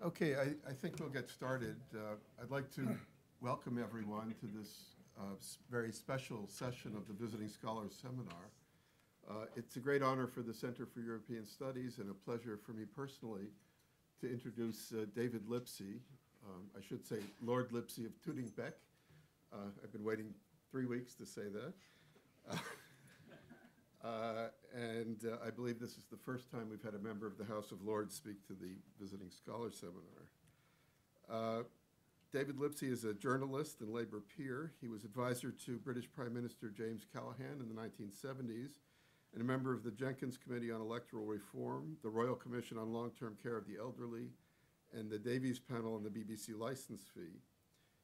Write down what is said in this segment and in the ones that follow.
Okay, I think we'll get started. I'd like to welcome everyone to this very special session of the Visiting Scholars Seminar. It's a great honor for the Center for European Studies and a pleasure for me personally to introduce David Lipsey. I should say Lord Lipsey of Tooting. I've been waiting 3 weeks to say that. I believe this is the first time we've had a member of the House of Lords speak to the Visiting Scholars Seminar. David Lipsey is a journalist and Labour peer. He was advisor to British Prime Minister James Callaghan in the 1970s and a member of the Jenkins Committee on Electoral Reform, the Royal Commission on Long-Term Care of the Elderly, and the Davies Panel on the BBC license fee.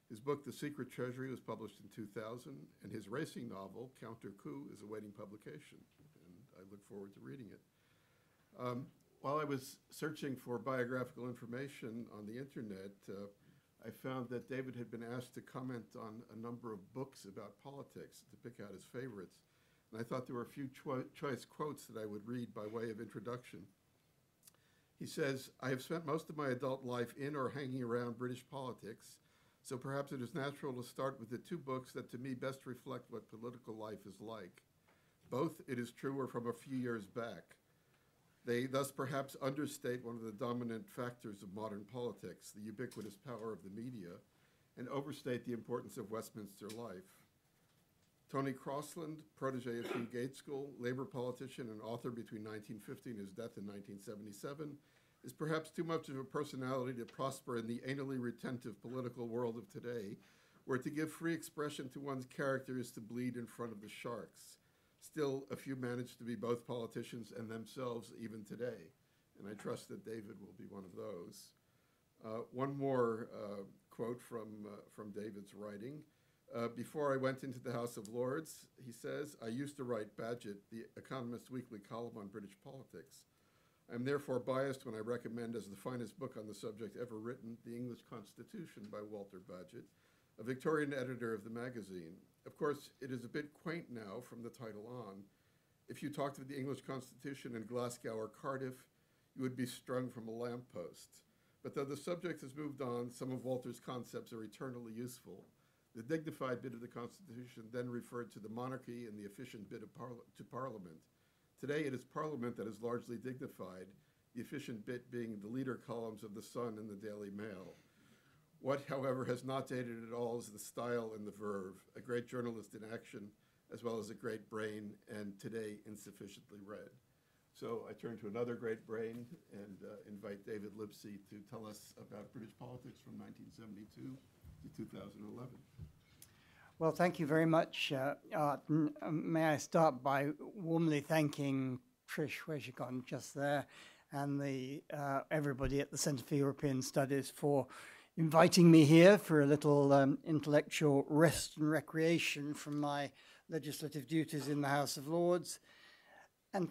His book, The Secret Treasury, was published in 2000, and his racing novel, Counter Coup, is awaiting publication, and I look forward to reading it. While I was searching for biographical information on the internet, I found that David had been asked to comment on a number of books about politics, to pick out his favorites, and I thought there were a few choice quotes that I would read by way of introduction. He says, "I have spent most of my adult life in or hanging around British politics, so perhaps it is natural to start with the two books that to me best reflect what political life is like. Both, it is true, are from a few years back. They thus perhaps understate one of the dominant factors of modern politics, the ubiquitous power of the media, and overstate the importance of Westminster life. Tony Crossland, protege of Hugh Gaitskell, Labour politician and author between 1950 and his death in 1977, is perhaps too much of a personality to prosper in the anally retentive political world of today, where to give free expression to one's character is to bleed in front of the sharks. Still, a few manage to be both politicians and themselves even today, and I trust that David will be one of those." One more quote from David's writing. "Before I went into the House of Lords," he says, "I used to write Badget, the Economist Weekly column on British politics. I am therefore biased when I recommend as the finest book on the subject ever written, The English Constitution by Walter Badget, a Victorian editor of the magazine. Of course, it is a bit quaint now from the title on. If you talked of the English Constitution in Glasgow or Cardiff, you would be strung from a lamppost. But though the subject has moved on, some of Walter's concepts are eternally useful. The dignified bit of the Constitution then referred to the monarchy and the efficient bit of to Parliament. Today, it is Parliament that is largely dignified, the efficient bit being the leader columns of The Sun and the Daily Mail. What, however, has not dated at all is the style and the verve, a great journalist in action, as well as a great brain, and today insufficiently read." So I turn to another great brain and invite David Lipsey to tell us about British politics from 1972 to 2011. Well, thank you very much, Art. May I start by warmly thanking Trish, where's she gone, just there, and everybody at the Center for European Studies for inviting me here for a little intellectual rest and recreation from my legislative duties in the House of Lords, and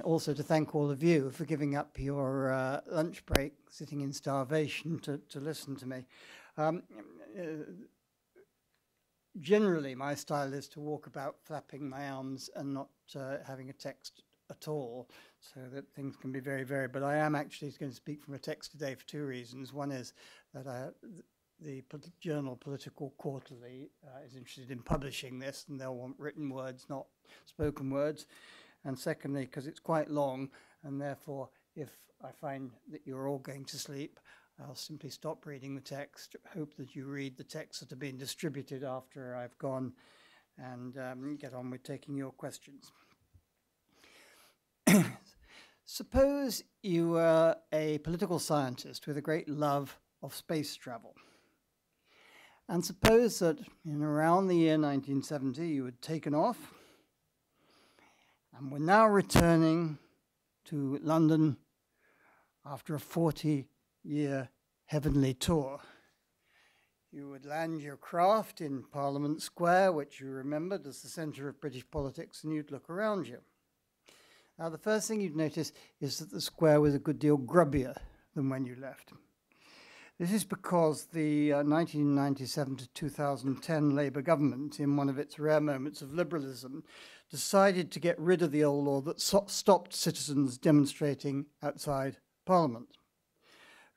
also to thank all of you for giving up your lunch break, sitting in starvation to listen to me. Generally, my style is to walk about flapping my arms and not having a text at all, so that things can be very varied. But I am actually going to speak from a text today for two reasons. One is that the journal Political Quarterly is interested in publishing this, and they'll want written words, not spoken words. And secondly, because it's quite long, and therefore, if I find that you're all going to sleep, I'll simply stop reading the text, hope that you read the texts that are being distributed after I've gone, and get on with taking your questions. Suppose you were a political scientist with a great love of space travel. And suppose that in around the year 1970, you had taken off and were now returning to London after a 40-year heavenly tour. You would land your craft in Parliament Square, which you remembered as the centre of British politics, and you'd look around you. Now, the first thing you'd notice is that the square was a good deal grubbier than when you left. This is because the 1997 to 2010 Labour government, in one of its rare moments of liberalism, decided to get rid of the old law that stopped citizens demonstrating outside Parliament.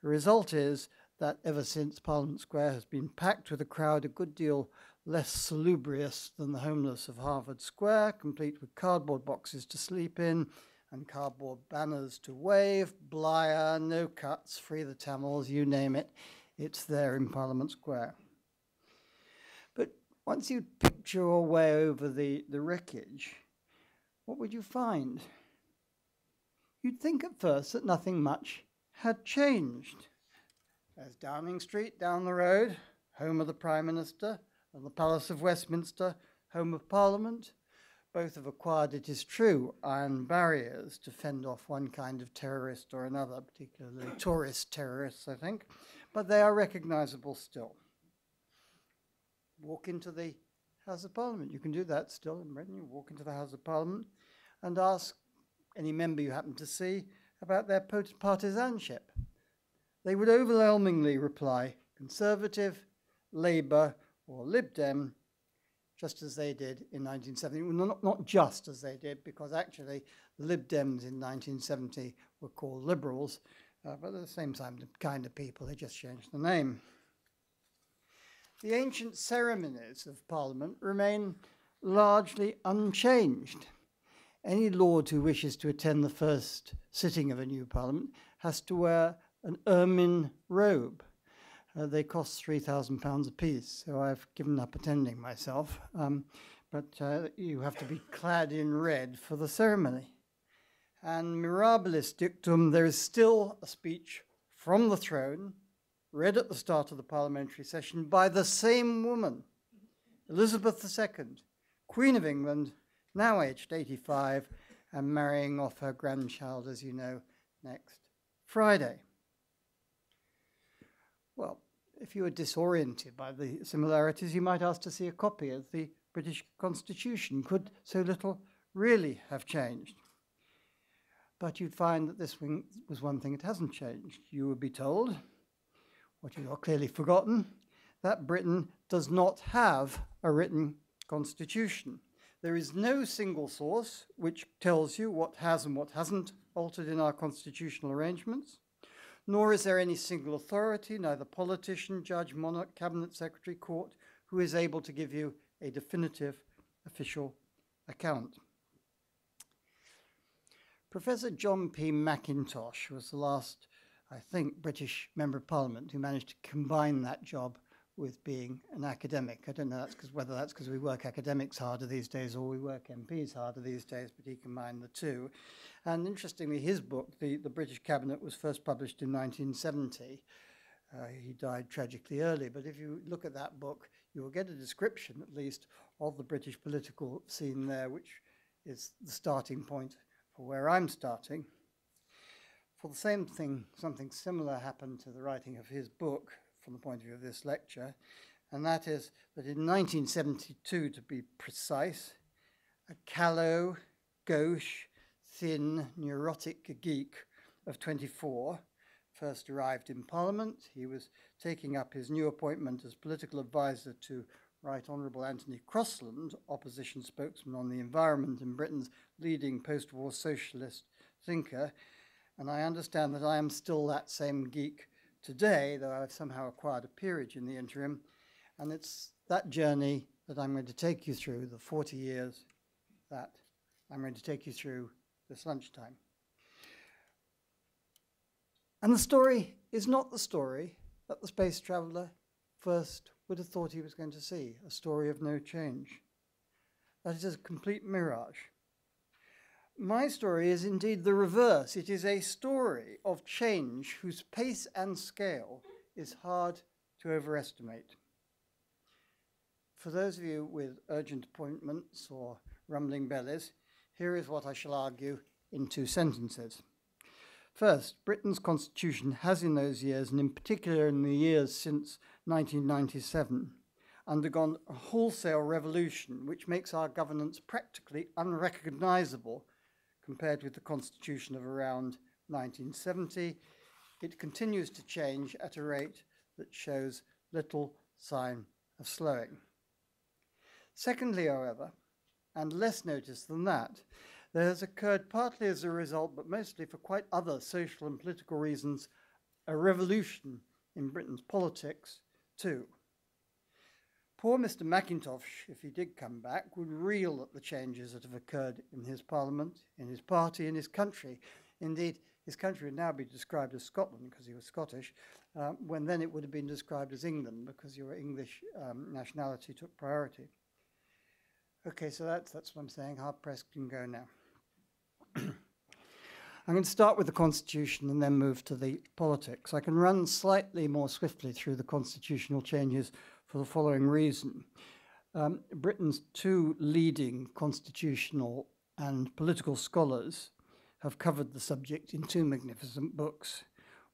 The result is that ever since Parliament Square has been packed with a crowd a good deal less salubrious than the homeless of Harvard Square, complete with cardboard boxes to sleep in and cardboard banners to wave, Blyer, no cuts, free the Tamils, you name it, it's there in Parliament Square. But once you picture your way over the wreckage, what would you find? You'd think at first that nothing much had changed. There's Downing Street down the road, home of the Prime Minister, and the Palace of Westminster, home of Parliament. Both have acquired, it is true, iron barriers to fend off one kind of terrorist or another, particularly tourist terrorists, I think, but they are recognisable still. Walk into the House of Parliament. You can do that still in Britain. You walk into the House of Parliament and ask any member you happen to see about their partisanship. They would overwhelmingly reply Conservative, Labour, or Lib Dem, just as they did in 1970. Well, not just as they did, because actually the Lib Dems in 1970 were called Liberals, but at the same time, the kind of people, they just changed the name. The ancient ceremonies of Parliament remain largely unchanged. Any lord who wishes to attend the first sitting of a new Parliament has to wear an ermine robe. They cost £3,000 apiece, so I've given up attending myself. But you have to be clad in red for the ceremony. And mirabilis dictum, there is still a speech from the throne, read at the start of the parliamentary session by the same woman, Elizabeth II, Queen of England, now aged 85, and marrying off her grandchild, as you know, next Friday. Well, if you were disoriented by the similarities, you might ask to see a copy of the British Constitution. Could so little really have changed? But you'd find that this was one thing that hasn't changed. You would be told, what you have clearly forgotten, that Britain does not have a written constitution. There is no single source which tells you what has and what hasn't altered in our constitutional arrangements, nor is there any single authority, neither politician, judge, monarch, cabinet secretary, court, who is able to give you a definitive official account. Professor John P. Mackintosh was the last, I think, British Member of Parliament who managed to combine that job with being an academic. I don't know whether that's because we work academics harder these days or we work MPs harder these days, but he combined the two. And interestingly, his book, The British Cabinet, was first published in 1970. He died tragically early, but if you look at that book, you will get a description, at least, of the British political scene there, which is the starting point for where I'm starting. For the same thing, something similar happened to the writing of his book from the point of view of this lecture, and that is that in 1972, to be precise, a callow, gauche, thin, neurotic geek of 24 first arrived in Parliament. He was taking up his new appointment as political advisor to Right Honourable Anthony Crosland, opposition spokesman on the environment and Britain's leading post-war socialist thinker. And I understand that I am still that same geek today, though I've somehow acquired a peerage in the interim. And it's that journey that I'm going to take you through, the 40 years that I'm going to take you through this lunchtime. And the story is not the story that the space traveller first would have thought he was going to see, a story of no change. That is a complete mirage. My story is indeed the reverse. It is a story of change whose pace and scale is hard to overestimate. For those of you with urgent appointments or rumbling bellies, here is what I shall argue in 2 sentences. First, Britain's constitution has in those years, and in particular in the years since 1997, undergone a wholesale revolution which makes our governance practically unrecognisable compared with the constitution of around 1970. It continues to change at a rate that shows little sign of slowing. Secondly, however, and less noticed than that, there has occurred partly as a result, but mostly for quite other social and political reasons, a revolution in Britain's politics too. Poor Mr. Mackintosh, if he did come back, would reel at the changes that have occurred in his parliament, in his party, in his country. Indeed, his country would now be described as Scotland because he was Scottish, when then it would have been described as England because your English nationality took priority. Okay, so that's what I'm saying. Hard press can go now. I'm going to start with the Constitution and then move to the politics. I can run slightly more swiftly through the constitutional changes for the following reason. Britain's two leading constitutional and political scholars have covered the subject in two magnificent books.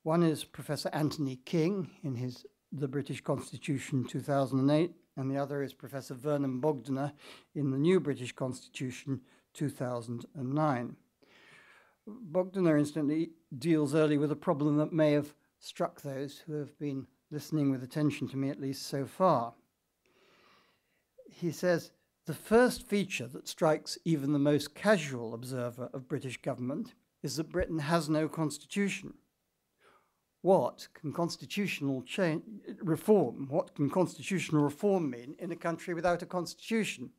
One is Professor Anthony King in his The British Constitution 2008, and the other is Professor Vernon Bogdaner in the New British Constitution 2009. Bogdaner, incidentally, deals early with a problem that may have struck those who have been listening with attention to me, at least so far. He says, the first feature that strikes even the most casual observer of British government is that Britain has no constitution. What can constitutional reform mean in a country without a constitution?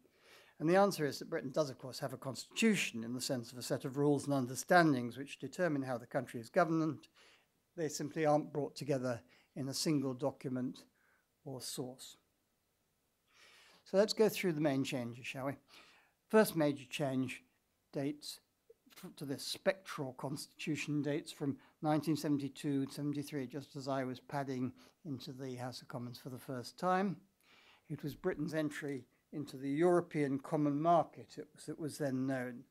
And the answer is that Britain does, of course, have a constitution in the sense of a set of rules and understandings which determine how the country is governed. They simply aren't brought together in a single document or source. So let's go through the main changes, shall we? First major change dates to this spectral constitution dates from 1972-73, just as I was padding into the House of Commons for the first time. It was Britain's entry into the European Common Market, it was then known.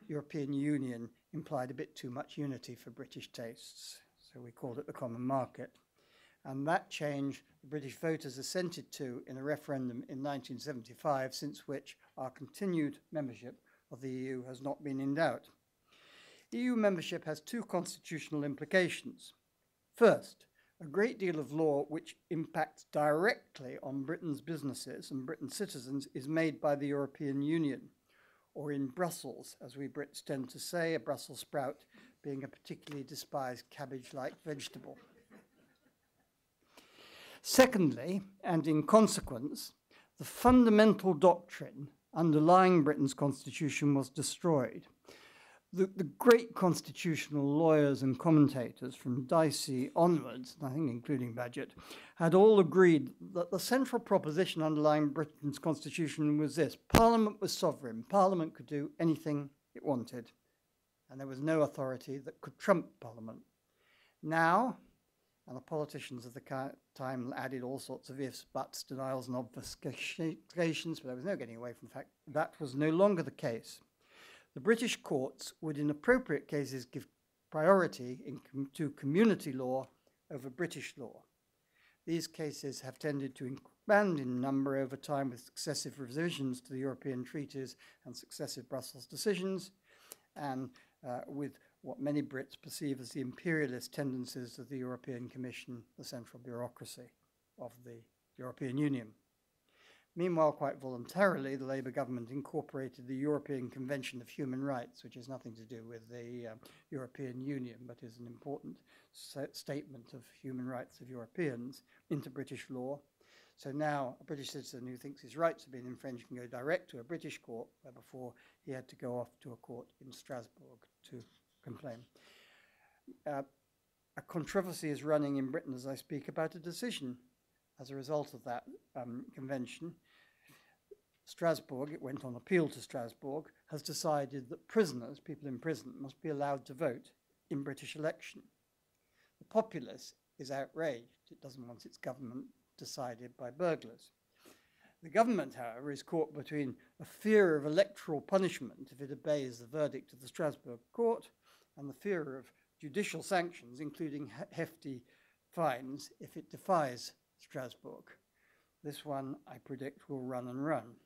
European Union implied a bit too much unity for British tastes, so we called it the Common Market. And that change the British voters assented to in a referendum in 1975, since which our continued membership of the EU has not been in doubt. EU membership has two constitutional implications. First, a great deal of law which impacts directly on Britain's businesses and Britain's citizens is made by the European Union, or in Brussels, as we Brits tend to say, a Brussels sprout being a particularly despised cabbage-like vegetable. Secondly, and in consequence, the fundamental doctrine underlying Britain's constitution was destroyed. The great constitutional lawyers and commentators from Dicey onwards, I think including Bagehot, had all agreed that the central proposition underlying Britain's constitution was this: Parliament was sovereign, Parliament could do anything it wanted, and there was no authority that could trump Parliament. Now, and the politicians of the time added all sorts of ifs, buts, denials and obfuscations, but there was no getting away from the fact that was no longer the case. The British courts would, in appropriate cases, give priority to community law over British law. These cases have tended to expand in number over time with successive revisions to the European treaties and successive Brussels decisions, and with what many Brits perceive as the imperialist tendencies of the European Commission, the central bureaucracy of the European Union. Meanwhile, quite voluntarily, the Labour government incorporated the European Convention of Human Rights, which has nothing to do with the European Union, but is an important statement of human rights of Europeans, into British law. So now a British citizen who thinks his rights have been infringed can go direct to a British court, where before he had to go off to a court in Strasbourg to complain. A controversy is running in Britain as I speak about a decision as a result of that convention. Strasbourg, it went on appeal to Strasbourg, has decided that prisoners, people in prison, must be allowed to vote in British election. The populace is outraged. It doesn't want its government decided by burglars. The government, however, is caught between a fear of electoral punishment if it obeys the verdict of the Strasbourg court and the fear of judicial sanctions, including hefty fines, if it defies Strasbourg. This one, I predict, will run and run.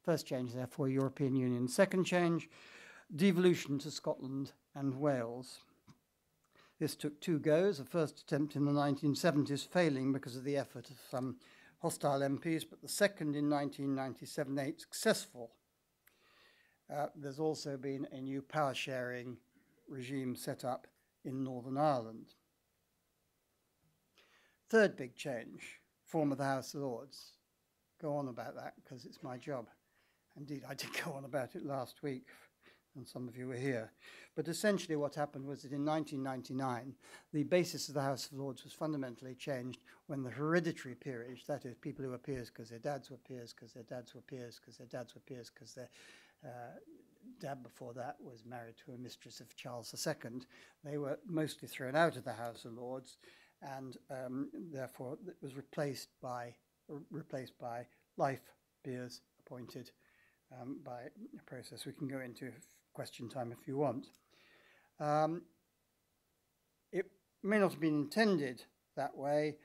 First change, therefore, European Union. Second change, devolution to Scotland and Wales. This took two goes, a first attempt in the 1970s failing because of the effort of some hostile MPs, but the second in 1997-8 successful. There's also been a new power-sharing regime set up in Northern Ireland. Third big change, form of the House of Lords. Go on about that because it's my job. Indeed, I did go on about it last week, and some of you were here. But essentially what happened was that in 1999, the basis of the House of Lords was fundamentally changed when the hereditary peerage, that is, people who were peers because their dads were peers, because their dads were peers, because their dads were peers, because their dad before that was married to a mistress of Charles II, they were mostly thrown out of the House of Lords, and therefore it was replaced by life peers appointed by a process we can go into question time if you want. It may not have been intended that way,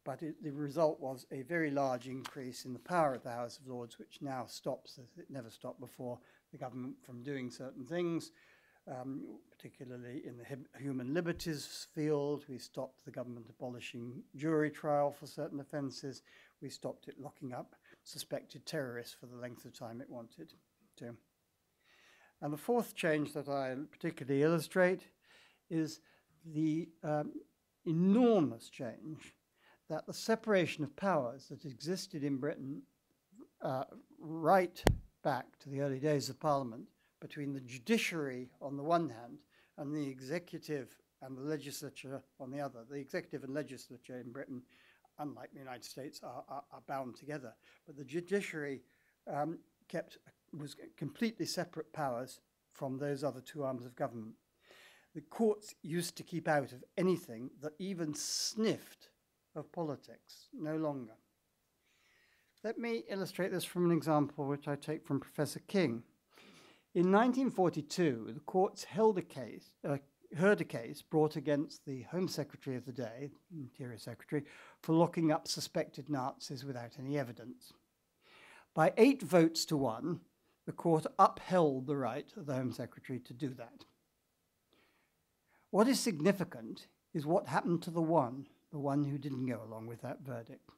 but the result was a very large increase in the power of the House of Lords, which now stops, as it never stopped before, the government from doing certain things, particularly in the human liberties field. We stopped the government abolishing jury trial for certain offences. We stopped it locking up suspected terrorists for the length of time it wanted to. And the fourth change that I particularly illustrate is the enormous change that the separation of powers that existed in Britain right back to the early days of Parliament between the judiciary on the one hand and the executive and the legislature on the other. The executive and legislature in Britain, unlike the United States, are bound together. But the judiciary was completely separate powers from those other two arms of government. The courts used to keep out of anything that even sniffed of politics, no longer. Let me illustrate this from an example which I take from Professor King. In 1942, the courts heard a case brought against the Home Secretary of the day, Interior Secretary, for locking up suspected Nazis without any evidence. By 8 votes to 1, the court upheld the right of the Home Secretary to do that. What is significant is what happened to the one who didn't go along with that verdict.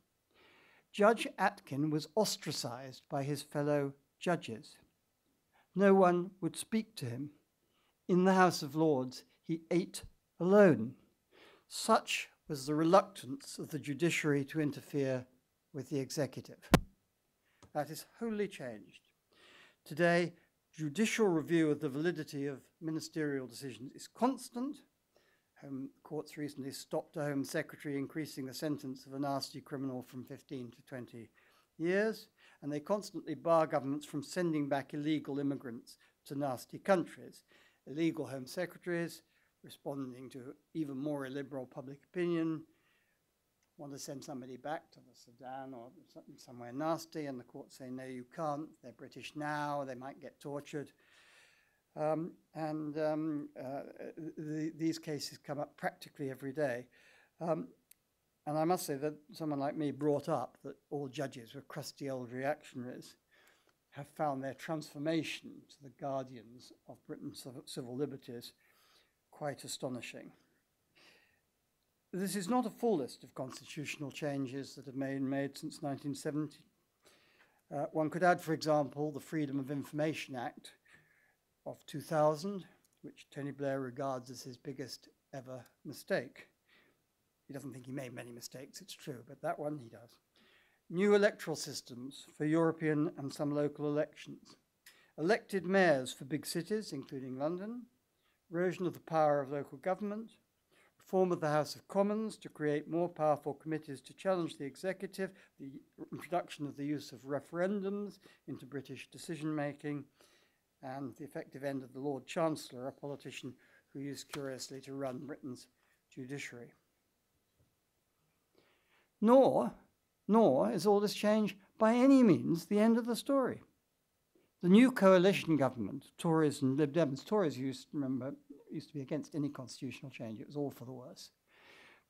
Judge Atkin was ostracized by his fellow judges. No one would speak to him. In the House of Lords, he ate alone. Such was the reluctance of the judiciary to interfere with the executive. That is wholly changed. Today, judicial review of the validity of ministerial decisions is constant. Home courts recently stopped a Home Secretary increasing the sentence of a nasty criminal from 15 to 20 years, and they constantly bar governments from sending back illegal immigrants to nasty countries. Illegal Home Secretaries, responding to even more illiberal public opinion, want to send somebody back to the Sudan or somewhere nasty, and the courts say, no, you can't. They're British now. They might get tortured. These cases come up practically every day. And I must say that someone like me brought up that all judges were crusty old reactionaries have found their transformation to the guardians of Britain's civil liberties quite astonishing. This is not a full list of constitutional changes that have been made since 1970. One could add, for example, the Freedom of Information Act of 2000, which Tony Blair regards as his biggest ever mistake. He doesn't think he made many mistakes, it's true, but that one he does. New electoral systems for European and some local elections. Elected mayors for big cities, including London. Erosion of the power of local government. Reform of the House of Commons to create more powerful committees to challenge the executive. The introduction of the use of referendums into British decision-making. And the effective end of the Lord Chancellor, a politician who used curiously to run Britain's judiciary. Nor is all this change by any means the end of the story. The new coalition government, Tories and Lib Dems, Tories used to be against any constitutional change. It was all for the worse.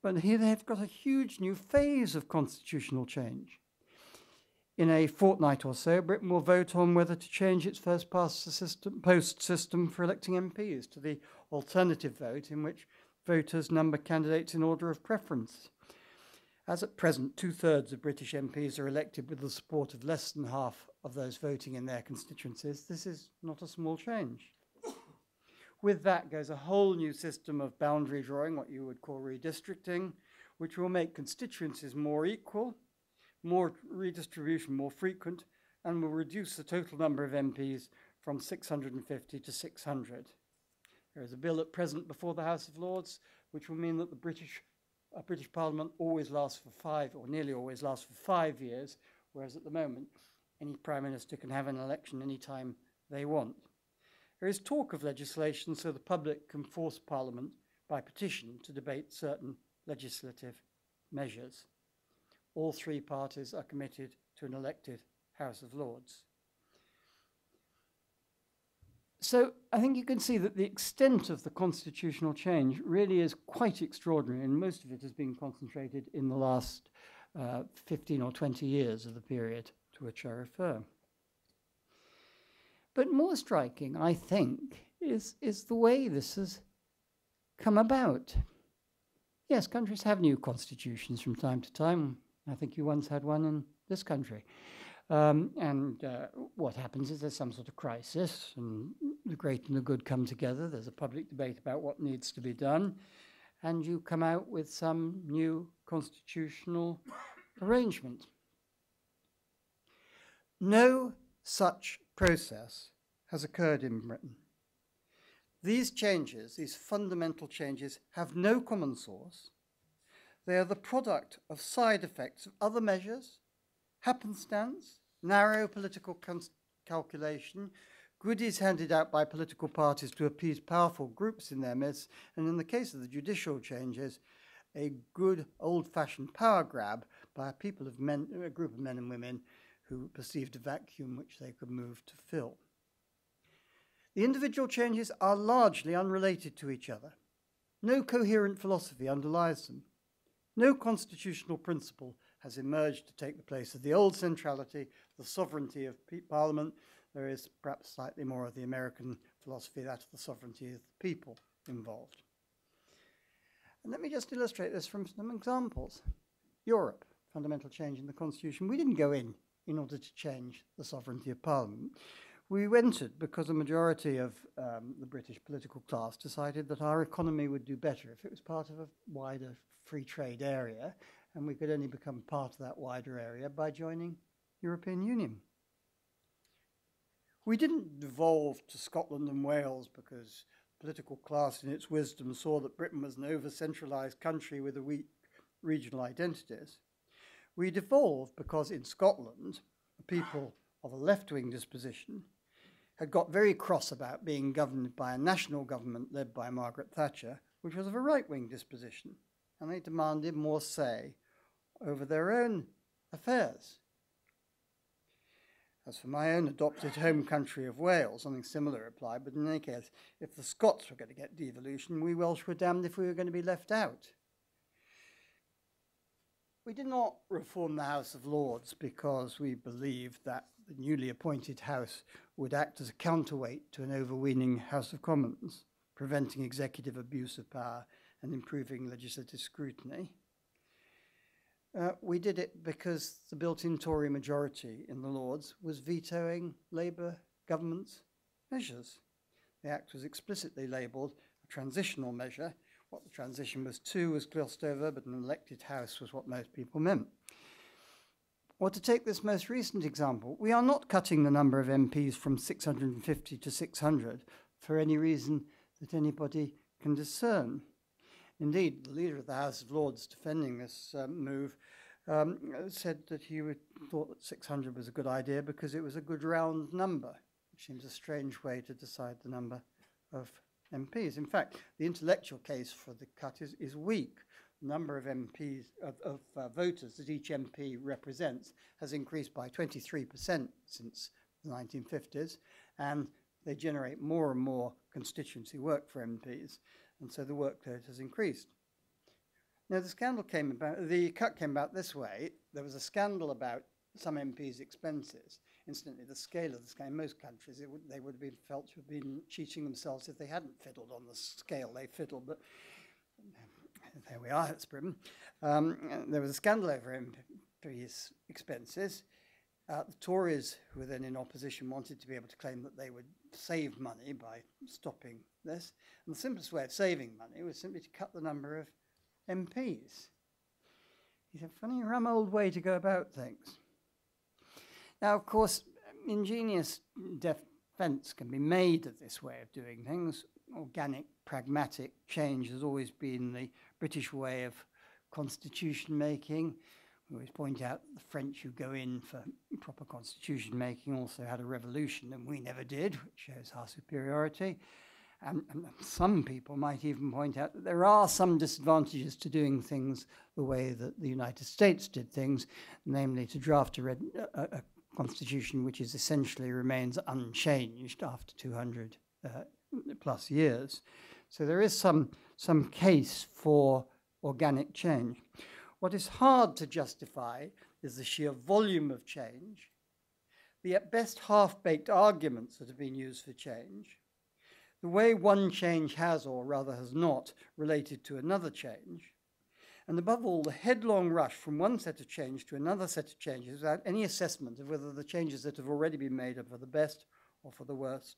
But here they've got a huge new phase of constitutional change. In a fortnight or so, Britain will vote on whether to change its first past post system for electing MPs to the alternative vote in which voters number candidates in order of preference. As at present, 2/3 of British MPs are elected with the support of less than half of those voting in their constituencies. This is not a small change. With that goes a whole new system of boundary drawing, what you would call redistricting, which will make constituencies more equal, more redistribution more frequent, and will reduce the total number of MPs from 650 to 600. There is a bill at present before the House of Lords, which will mean that the British Parliament always lasts for 5, or nearly always lasts for 5 years, whereas at the moment, any Prime Minister can have an election anytime they want. There is talk of legislation so the public can force Parliament by petition to debate certain legislative measures. All three parties are committed to an elected House of Lords. So I think you can see that the extent of the constitutional change really is quite extraordinary, and most of it has been concentrated in the last 15 or 20 years of the period to which I refer. But more striking, I think, is the way this has come about. Yes, countries have new constitutions from time to time. I think you once had one in this country. What happens is there's some sort of crisis, and the great and the good come together. There's a public debate about what needs to be done, and you come out with some new constitutional arrangement. No such process has occurred in Britain. These changes, these fundamental changes, have no common source. They are the product of side effects of other measures, happenstance, narrow political calculation, goodies handed out by political parties to appease powerful groups in their midst, and in the case of the judicial changes, a good old-fashioned power grab by a group of men and women who perceived a vacuum which they could move to fill. The individual changes are largely unrelated to each other. No coherent philosophy underlies them. No constitutional principle has emerged to take the place of the old centrality, the sovereignty of Parliament. There is perhaps slightly more of the American philosophy, that of the sovereignty of the people involved. And let me just illustrate this from some examples. Europe, fundamental change in the constitution. We didn't go in order to change the sovereignty of Parliament. We entered because a majority of the British political class decided that our economy would do better if it was part of a wider free trade area, and we could only become part of that wider area by joining the European Union. We didn't devolve to Scotland and Wales because the political class in its wisdom saw that Britain was an over-centralised country with weak regional identities. We devolved because in Scotland, the people of a left-wing disposition had got very cross about being governed by a national government led by Margaret Thatcher, which was of a right-wing disposition, and they demanded more say over their own affairs. As for my own adopted home country of Wales, something similar applied, but in any case, if the Scots were going to get devolution, we Welsh were damned if we were going to be left out. We did not reform the House of Lords because we believed that the newly appointed House would act as a counterweight to an overweening House of Commons, preventing executive abuse of power and improving legislative scrutiny. We did it because the built-in Tory majority in the Lords was vetoing Labour government's measures. The Act was explicitly labelled a transitional measure. What the transition was to was glossed over, but an elected House was what most people meant. Or to take this most recent example, we are not cutting the number of MPs from 650 to 600 for any reason that anybody can discern. Indeed, the leader of the House of Lords defending this move said that he thought that 600 was a good idea because it was a good round number, which seems a strange way to decide the number of MPs. In fact, the intellectual case for the cut is weak. The number of MPs, of voters that each MP represents has increased by 23% since the 1950s, and they generate more and more constituency work for MPs, and so the workload has increased. Now, the cut came about this way. There was a scandal about some MPs' expenses. Incidentally, the scale of the scale in most countries, they would have been felt to have been cheating themselves if they hadn't fiddled on the scale they fiddled, but there we are, it's Britain. There was a scandal over MPs' expenses. The Tories, who were then in opposition, wanted to be able to claim that they would save money by stopping this. And the simplest way of saving money was simply to cut the number of MPs. It's a funny, rum old way to go about things. Now, of course, ingenious defense can be made of this way of doing things. Organic, pragmatic change has always been the British way of constitution making. We always point out that the French who go in for proper constitution making also had a revolution, and we never did, which shows our superiority. And some people might even point out that there are some disadvantages to doing things the way that the United States did things, namely to draft a constitution which is essentially remains unchanged after 200 plus years. So there is some case for organic change. What is hard to justify is the sheer volume of change, the at best half-baked arguments that have been used for change, the way one change has, or rather has not, related to another change, and above all, the headlong rush from one set of change to another set of changes without any assessment of whether the changes that have already been made are for the best or for the worst.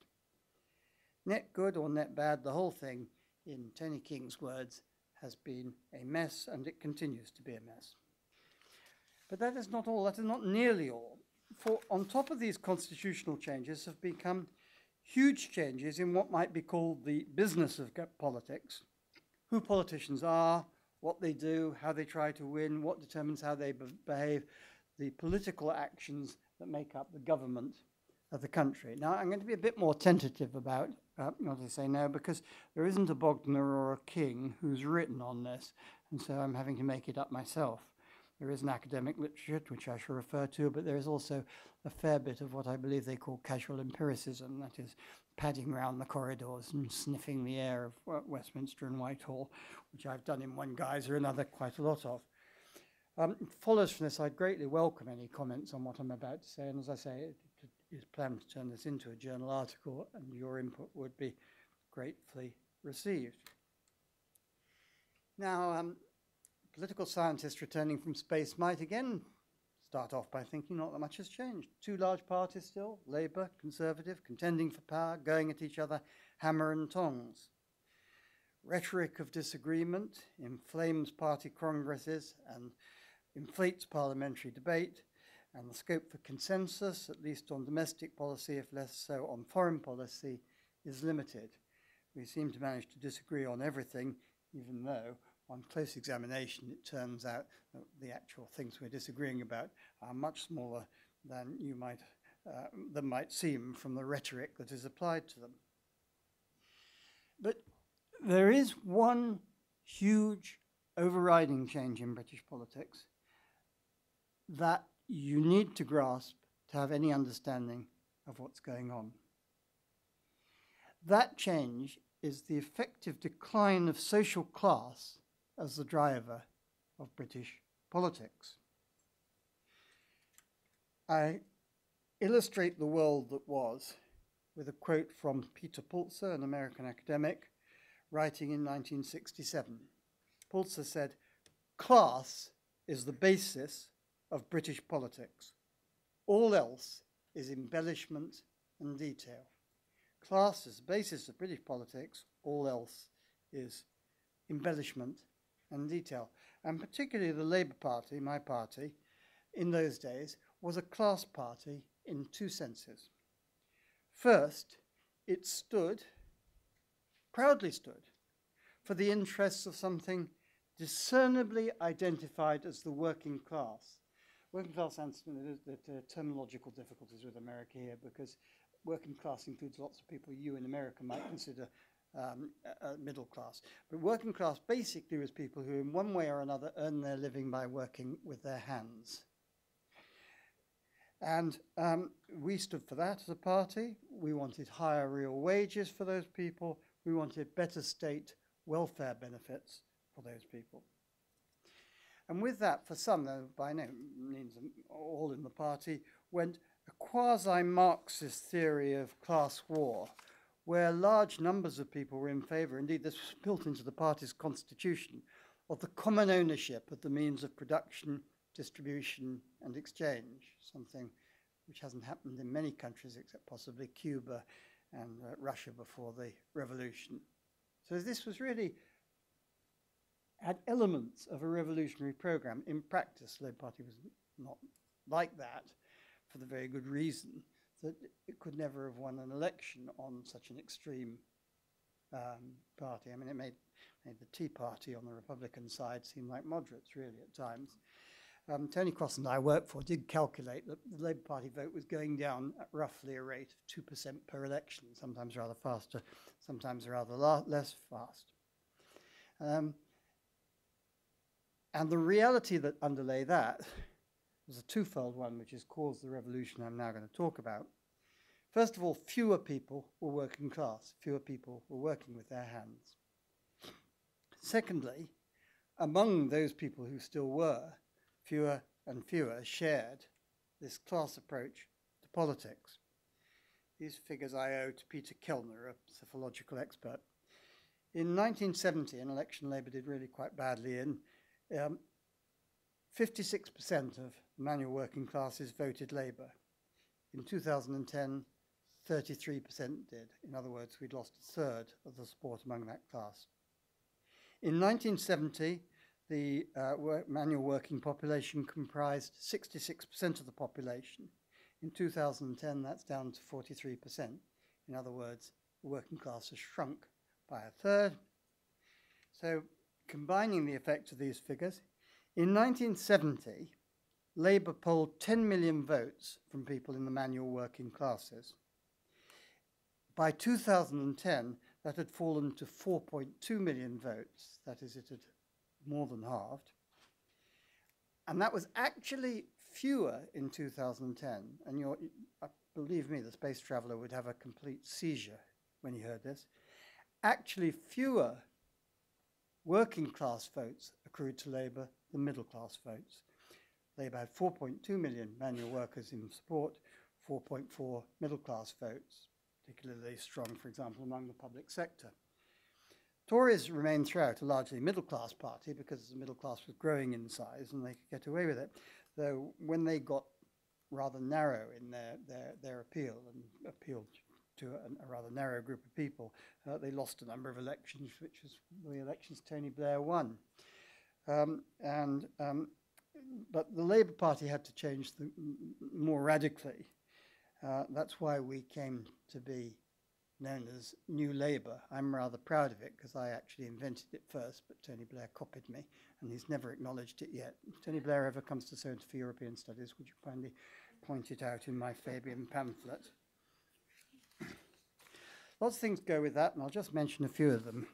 Net good or net bad, the whole thing, in Tony King's words, has been a mess, and it continues to be a mess. But that is not all, that is not nearly all. For on top of these constitutional changes have become huge changes in what might be called the business of politics, who politicians are, what they do, how they try to win, what determines how they behave, the political actions that make up the government of the country. Now, I'm going to be a bit more tentative about what I say now, because there isn't a Bogner or a King who's written on this, and so I'm having to make it up myself. There is an academic literature, which I shall refer to, but there is also a fair bit of what I believe they call casual empiricism, that is, padding around the corridors and sniffing the air of Westminster and Whitehall, which I've done in one guise or another quite a lot of. It follows from this, I'd greatly welcome any comments on what I'm about to say, and as I say, it is planned to turn this into a journal article, and your input would be gratefully received. Now, political scientists returning from space might again start off by thinking not that much has changed. Two large parties still, Labour, Conservative, contending for power, going at each other, hammer and tongs. Rhetoric of disagreement inflames party congresses and inflates parliamentary debate, and the scope for consensus, at least on domestic policy, if less so on foreign policy, is limited. We seem to manage to disagree on everything, even though on close examination it turns out that the actual things we're disagreeing about are much smaller than might seem from the rhetoric that is applied to them. But there is one huge overriding change in British politics that you need to grasp to have any understanding of what's going on. That change is the effective decline of social class as the driver of British politics. I illustrate the world that was with a quote from Peter Pulitzer, an American academic, writing in 1967. Pulitzer said, "Class is the basis of British politics. All else is embellishment and detail." Class is the basis of British politics. All else is embellishment and detail. And particularly the Labour Party, my party, in those days, was a class party in two senses. First, it proudly stood, for the interests of something discernibly identified as the working class. Working class, the terminological difficulties with America here, because working class includes lots of people you in America might consider middle class. But working class basically was people who in one way or another earn their living by working with their hands. And we stood for that as a party. We wanted higher real wages for those people. We wanted better state welfare benefits for those people. And with that, for some, though by no means all in the party, went a quasi-Marxist theory of class war, where large numbers of people were in favour, indeed this was built into the party's constitution, of the common ownership of the means of production, distribution and exchange, something which hasn't happened in many countries except possibly Cuba and Russia before the revolution. So this was really had elements of a revolutionary program. In practice, the Labour Party was not like that for the very good reason that it could never have won an election on such an extreme party. I mean, it made the Tea Party on the Republican side seem like moderates, really, at times. Tony Cross and I worked for did calculate that the Labour Party vote was going down at roughly a rate of 2% per election, sometimes rather faster, sometimes rather less fast. And the reality that underlay that was a twofold one, which has caused the revolution I'm now going to talk about. First of all, fewer people were working class. Fewer people were working with their hands. Secondly, among those people who still were, fewer and fewer shared this class approach to politics. These figures I owe to Peter Kellner, a psephological expert. In 1970, an election Labour did really quite badly in. 56% of manual working classes voted Labour. In 2010, 33% did. In other words, we'd lost a third of the support among that class. In 1970, the manual working population comprised 66% of the population. In 2010, that's down to 43%. In other words, the working class has shrunk by a third. So, combining the effect of these figures, in 1970, Labour polled 10 million votes from people in the manual working classes. By 2010, that had fallen to 4.2 million votes. That is, it had more than halved. And that was actually fewer in 2010. And believe me, the space traveller would have a complete seizure when he heard this. Actually, fewer working class votes accrued to Labour than middle class votes. Labour had 4.2 million manual workers in support, 4.4 middle class votes, particularly strong, for example, among the public sector. Tories remained throughout a largely middle class party because the middle class was growing in size and they could get away with it, though when they got rather narrow in their appeal and appealed to a rather narrow group of people, they lost a number of elections, which was the elections Tony Blair won. But the Labour Party had to change more radically. That's why we came to be known as New Labour. I'm rather proud of it because I actually invented it first, but Tony Blair copied me, and he's never acknowledged it yet. If Tony Blair ever comes to Centre for European Studies, would you kindly point it out in my Fabian pamphlet? Lots of things go with that, and I'll just mention a few of them.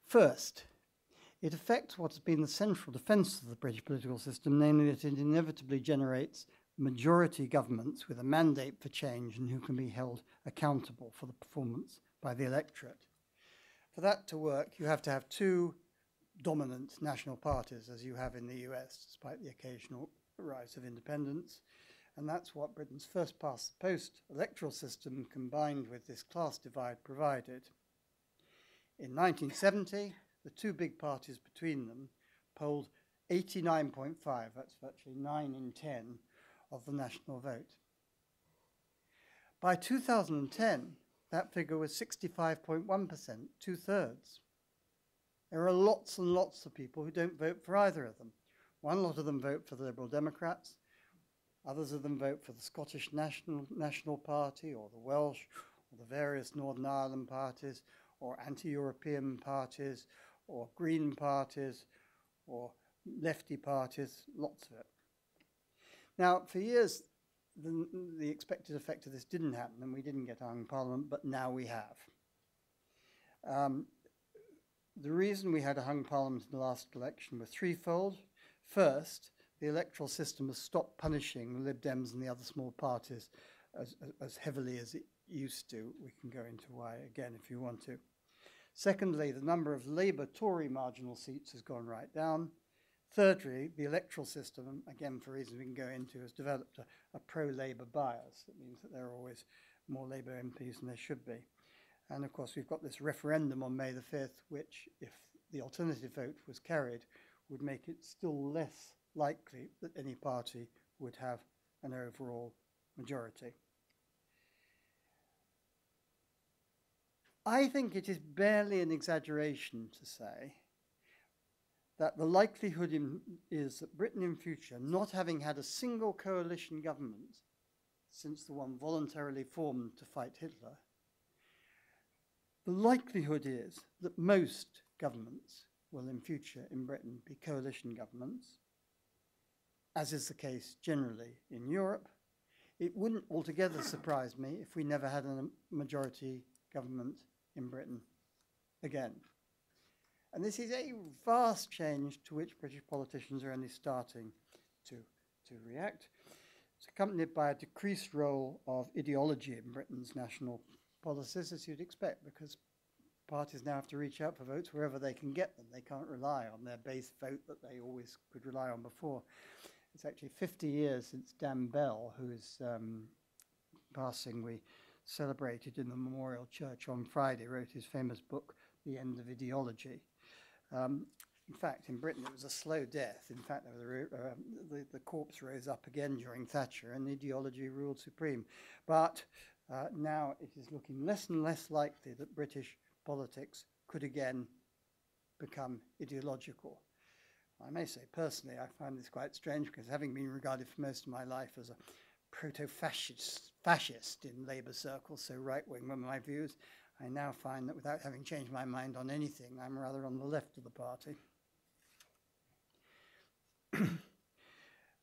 First, it affects what has been the central defence of the British political system, namely that it inevitably generates majority governments with a mandate for change and who can be held accountable for the performance by the electorate. For that to work, you have to have two dominant national parties, as you have in the US, despite the occasional rise of independence. And that's what Britain's first past the post electoral system combined with this class divide provided. In 1970, the two big parties between them polled 89.5, that's virtually 9 in 10 of the national vote. By 2010, that figure was 65.1%, two-thirds. There are lots and lots of people who don't vote for either of them. One lot of them vote for the Liberal Democrats, others of them vote for the Scottish National Party or the Welsh or the various Northern Ireland parties or anti-European parties or Green parties or lefty parties, lots of it. Now, for years, the expected effect of this didn't happen and we didn't get a hung parliament, but now we have. The reason we had a hung parliament in the last election was threefold. First, the electoral system has stopped punishing the Lib Dems and the other small parties as heavily as it used to. We can go into why again if you want to. Secondly, the number of Labour-Tory marginal seats has gone right down. Thirdly, the electoral system, again for reasons we can go into, has developed a pro-Labour bias. That means that there are always more Labour MPs than there should be. And of course, we've got this referendum on May the 5th, which, if the alternative vote was carried, would make it still less likely that any party would have an overall majority. I think it is barely an exaggeration to say that the likelihood is that Britain in future, not having had a single coalition government since the one voluntarily formed to fight Hitler, the likelihood is that most governments will in future in Britain be coalition governments, as is the case generally in Europe. It wouldn't altogether surprise me if we never had a majority government in Britain again. And this is a vast change to which British politicians are only starting to react. It's accompanied by a decreased role of ideology in Britain's national policies, as you'd expect, because parties now have to reach out for votes wherever they can get them. They can't rely on their base vote that they always could rely on before. It's actually 50 years since Dan Bell, whose passing we celebrated in the Memorial Church on Friday, wrote his famous book, The End of Ideology. In fact, in Britain, it was a slow death. In fact, the corpse rose up again during Thatcher, and ideology ruled supreme. But now it is looking less and less likely that British politics could again become ideological. I may say personally, I find this quite strange because having been regarded for most of my life as a proto-fascist in Labour circles, so right-wing were my views, I now find that without having changed my mind on anything, I'm rather on the left of the party.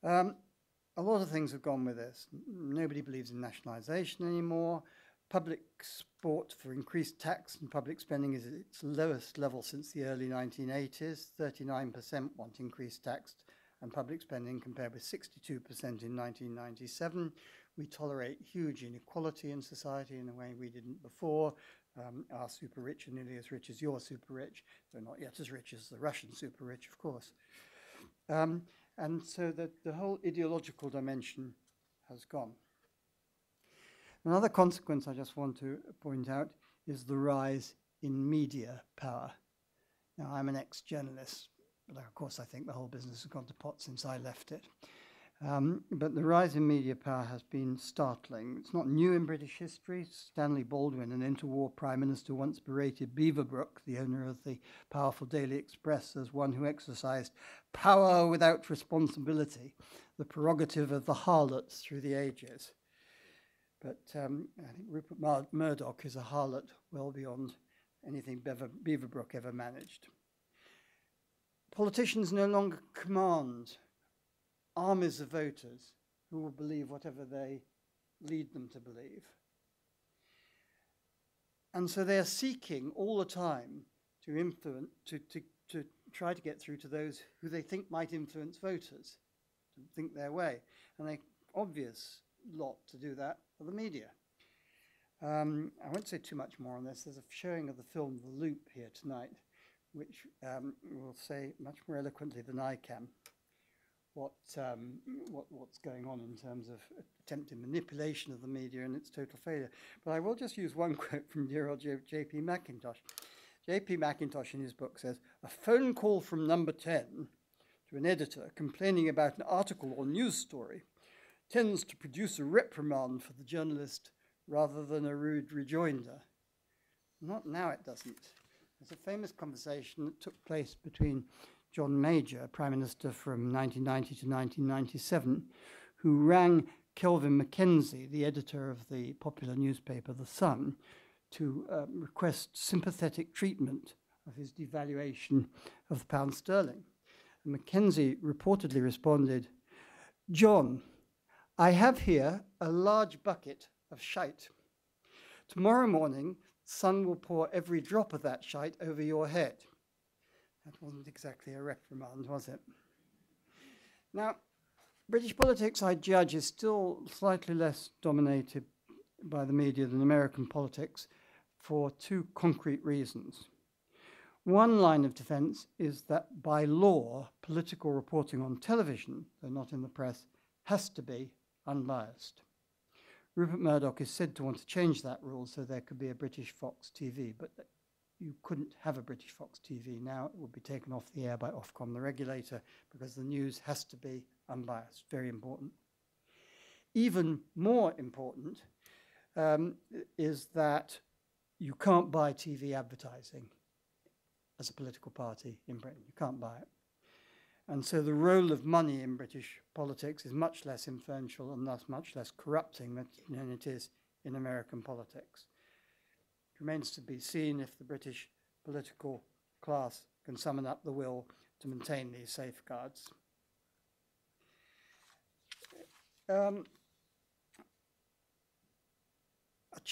A lot of things have gone with this. Nobody believes in nationalisation anymore. Public support for increased tax and public spending is at its lowest level since the early 1980s. 39% want increased tax and public spending compared with 62% in 1997. We tolerate huge inequality in society in a way we didn't before. Our super rich are nearly as rich as your super rich. They're not yet as rich as the Russian super rich, of course. And so the whole ideological dimension has gone. Another consequence I just want to point out is the rise in media power. Now, I'm an ex-journalist, but of course I think the whole business has gone to pot since I left it. But the rise in media power has been startling. It's not new in British history. Stanley Baldwin, an interwar prime minister, once berated Beaverbrook, the owner of the powerful Daily Express, as one who exercised power without responsibility, the prerogative of the harlots through the ages. But I think Rupert Murdoch is a harlot well beyond anything Beaverbrook ever managed. Politicians no longer command armies of voters who will believe whatever they lead them to believe. And so they're seeking all the time to influence, to try to get through to those who they think might influence voters, to think their way. And the obvious lot to do that are the media. I won't say too much more on this. There's a showing of the film The Loop here tonight, which will say much more eloquently than I can what's going on in terms of attempted manipulation of the media and its total failure. But I will just use one quote from dear old J.P. Mackintosh. J.P. Mackintosh in his book says, "A phone call from number 10 to an editor complaining about an article or news story tends to produce a reprimand for the journalist rather than a rude rejoinder." Not now, it doesn't. There's a famous conversation that took place between John Major, Prime Minister from 1990 to 1997, who rang Kelvin Mackenzie, the editor of the popular newspaper The Sun, to request sympathetic treatment of his devaluation of the pound sterling. And Mackenzie reportedly responded, "John, I have here a large bucket of shite. Tomorrow morning, the sun will pour every drop of that shite over your head." That wasn't exactly a reprimand, was it? Now, British politics, I judge, is still slightly less dominated by the media than American politics for two concrete reasons. One line of defense is that by law, political reporting on television, though not in the press, has to be unbiased. Rupert Murdoch is said to want to change that rule so there could be a British Fox TV, but you couldn't have a British Fox TV now. It would be taken off the air by Ofcom, the regulator, because the news has to be unbiased. Very important. Even more important is that you can't buy TV advertising as a political party in Britain. You can't buy it. And so the role of money in British politics is much less influential and thus much less corrupting than it is in American politics. It remains to be seen if the British political class can summon up the will to maintain these safeguards.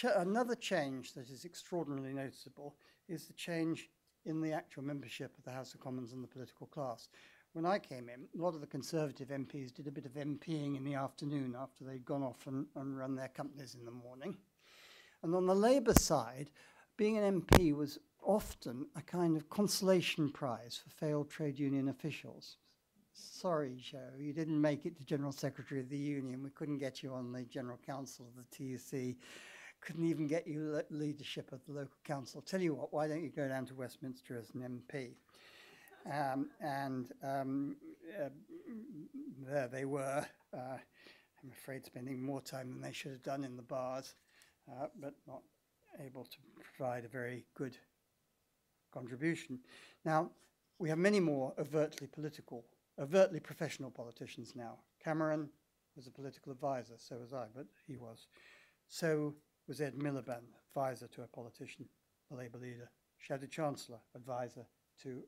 Another change that is extraordinarily noticeable is the change in the actual membership of the House of Commons and the political class. When I came in, a lot of the Conservative MPs did a bit of MPing in the afternoon after they'd gone off and run their companies in the morning. And on the Labour side, being an MP was often a kind of consolation prize for failed trade union officials. Sorry, Joe, you didn't make it to General Secretary of the Union. We couldn't get you on the General Council of the TUC. Couldn't even get you leadership of the local council. Tell you what, why don't you go down to Westminster as an MP? There they were, I'm afraid spending more time than they should have done in the bars, but not able to provide a very good contribution. Now, we have many more overtly professional politicians now. Cameron was a political advisor, so was I, but he was. So was Ed Miliband, advisor to a politician, a Labour leader. Shadow Chancellor, advisor to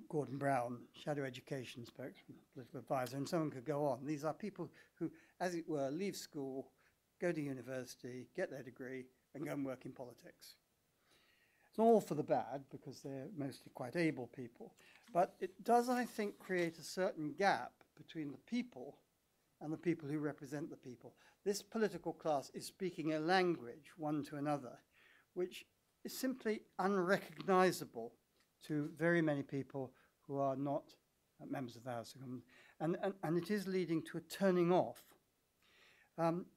Gordon Brown, Shadow Education spokesman, political advisor, and so on could go on. These are people who, as it were, leave school, go to university, get their degree, and go and work in politics. It's not all for the bad, because they're mostly quite able people, but it does, I think, create a certain gap between the people and the people who represent the people. This political class is speaking a language, one to another, which is simply unrecognizable to very many people who are not members of the House of Commons. And it is leading to a turning off. The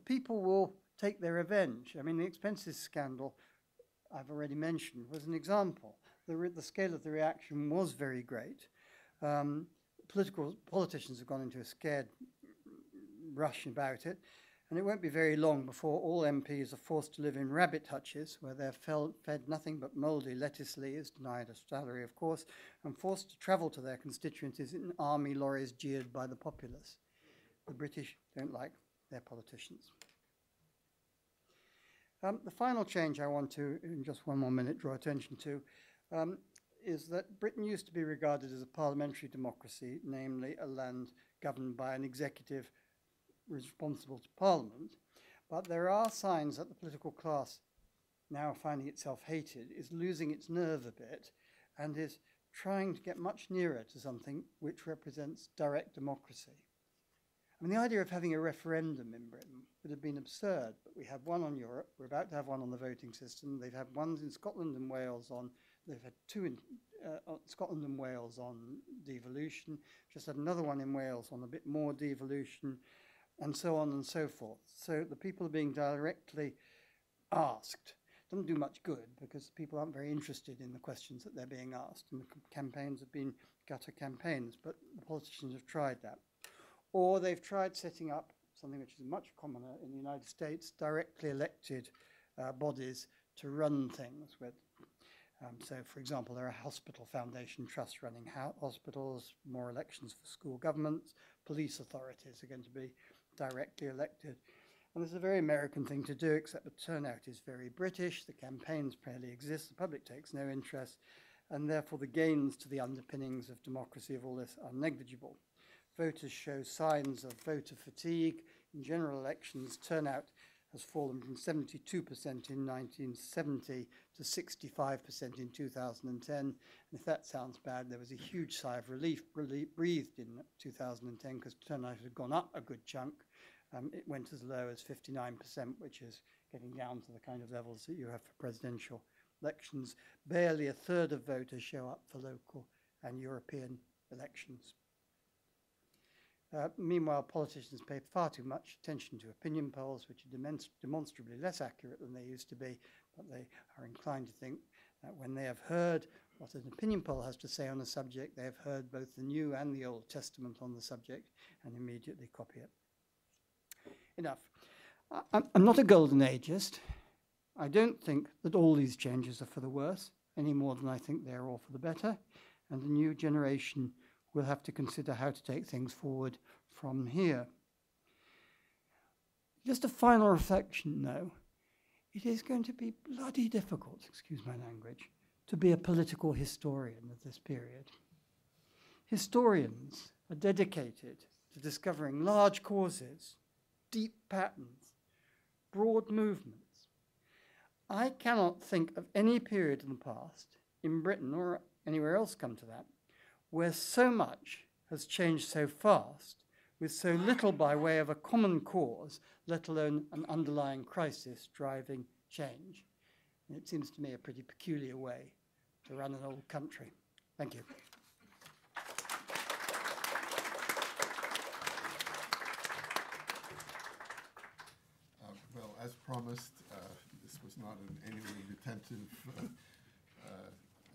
people will take their revenge. I mean, the expenses scandal I've already mentioned was an example. The scale of the reaction was very great. Politicians have gone into a scared rush about it, and it won't be very long before all MPs are forced to live in rabbit hutches where they're fed nothing but mouldy lettuce leaves, denied a salary of course, and forced to travel to their constituencies in army lorries jeered by the populace. The British don't like their politicians. The final change I want to, in just one more minute, draw attention to is that Britain used to be regarded as a parliamentary democracy, namely a land governed by an executive responsible to Parliament, but there are signs that the political class, now finding itself hated, is losing its nerve a bit and is trying to get much nearer to something which represents direct democracy. I mean, the idea of having a referendum in Britain would have been absurd, but we have one on Europe, we're about to have one on the voting system, they've had ones in Scotland and Wales on, they've had two in Scotland and Wales on devolution, just had another one in Wales on a bit more devolution, and so on and so forth. So the people are being directly asked. It doesn't do much good because people aren't very interested in the questions that they're being asked, and the campaigns have been gutter campaigns, but the politicians have tried that. Or they've tried setting up something which is much commoner in the United States, directly elected bodies to run things with. So, for example, there are hospital foundation trusts running hospitals, more elections for school governments, police authorities are going to be directly elected. And it's a very American thing to do, except the turnout is very British, the campaigns barely exist, the public takes no interest, and therefore the gains to the underpinnings of democracy of all this are negligible. Voters show signs of voter fatigue. In general elections, turnout has fallen from 72% in 1970 to 65% in 2010. And if that sounds bad, there was a huge sigh of relief breathed in 2010 because turnout had gone up a good chunk. It went as low as 59%, which is getting down to the kind of levels that you have for presidential elections. Barely a third of voters show up for local and European elections. Meanwhile, politicians pay far too much attention to opinion polls, which are demonstrably less accurate than they used to be, but they are inclined to think that when they have heard what an opinion poll has to say on a subject, they have heard both the New and the Old Testament on the subject and immediately copy it. Enough. I'm not a golden ageist. I don't think that all these changes are for the worse, any more than I think they're all for the better. And the new generation will have to consider how to take things forward from here. Just a final reflection, though. It is going to be bloody difficult, excuse my language, to be a political historian of this period. Historians are dedicated to discovering large causes, deep patterns, broad movements. I cannot think of any period in the past, in Britain or anywhere else come to that, where so much has changed so fast, with so little by way of a common cause, let alone an underlying crisis driving change. And it seems to me a pretty peculiar way to run an old country. Thank you. Well, as promised, this was not an annually retentive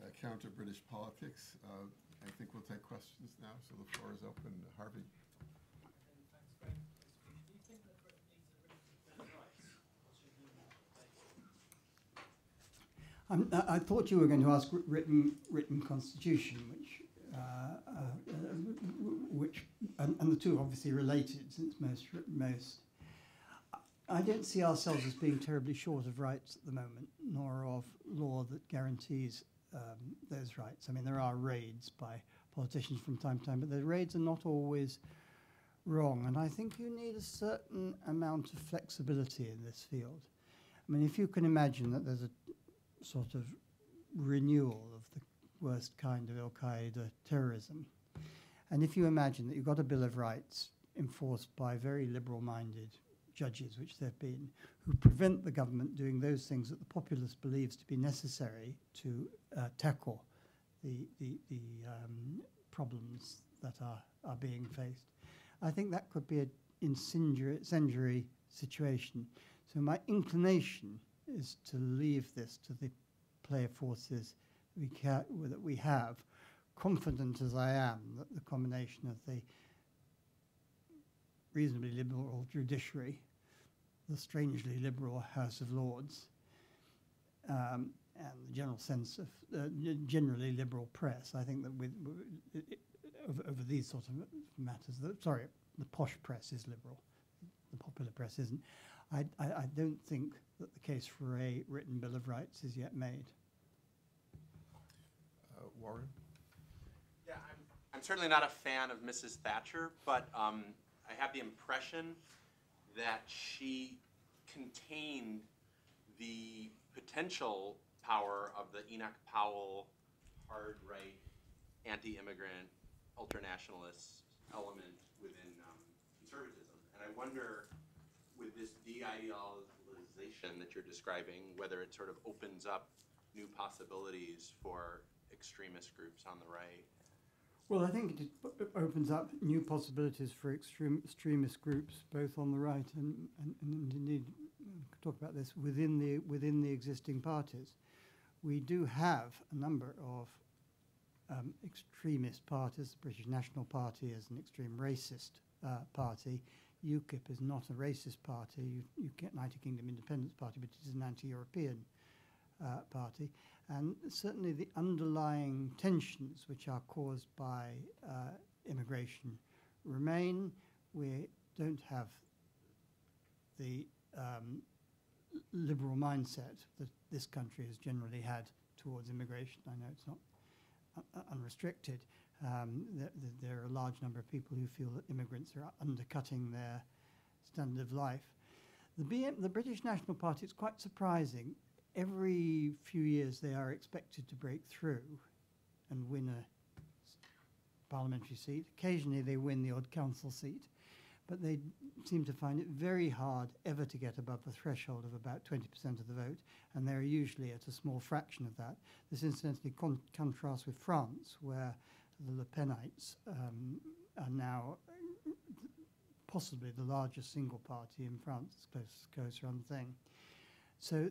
account of British politics. I think we'll take questions now, so the floor is open. Harvey. I thought you were going to ask written constitution, and the two are obviously related, since most. I don't see ourselves as being terribly short of rights at the moment, nor of law that guarantees those rights. I mean, there are raids by politicians from time to time, but the raids are not always wrong, and I think you need a certain amount of flexibility in this field. I mean, if you can imagine that there's a sort of renewal of the worst kind of Al-Qaeda terrorism, and if you imagine that you've got a Bill of Rights enforced by very liberal-minded judges, which there have been, who prevent the government doing those things that the populace believes to be necessary to tackle the problems that are being faced. I think that could be an incendiary situation. So my inclination is to leave this to the player forces that we have, confident as I am that the combination of the reasonably liberal judiciary, the strangely liberal House of Lords, and the general sense of generally liberal press, I think that over these sort of matters, the posh press is liberal, the popular press isn't. I don't think that the case for a written Bill of Rights is yet made. Warren? Yeah, I'm certainly not a fan of Mrs. Thatcher, but I have the impression that she contained the potential power of the Enoch Powell hard right, anti-immigrant, ultranationalist element within conservatism. And I wonder, with this de-idealization that you're describing, whether it sort of opens up new possibilities for extremist groups on the right. Well, I think it opens up new possibilities for extremist groups, both on the right and indeed, we could talk about this, within the existing parties. We do have a number of extremist parties. The British National Party is an extreme racist party. UKIP is not a racist party. United Kingdom Independence Party, but it is an anti-European party. And certainly the underlying tensions which are caused by immigration remain. We don't have the liberal mindset that this country has generally had towards immigration. I know it's not unrestricted. There are a large number of people who feel that immigrants are undercutting their standard of life. The British National Party, it's quite surprising. Every few years they are expected to break through and win a parliamentary seat. Occasionally they win the odd council seat, but they seem to find it very hard ever to get above the threshold of about 20% of the vote, and they're usually at a small fraction of that. This incidentally contrasts with France, where the Le Penites are now possibly the largest single party in France, as close to run thing. So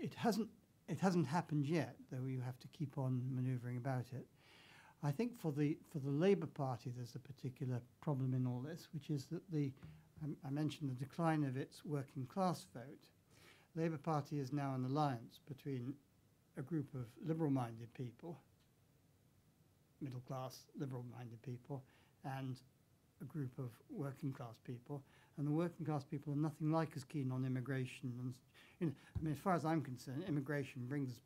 it hasn't happened yet, though you have to keep on manoeuvring about it. I think for the Labour Party there's a particular problem in all this, which is that the I mentioned the decline of its working class vote. Labour Party is now an alliance between a group of liberal-minded people, middle-class liberal-minded people, and a group of working-class people. And the working-class people are nothing like as keen on immigration. And I mean, as far as I'm concerned, immigration brings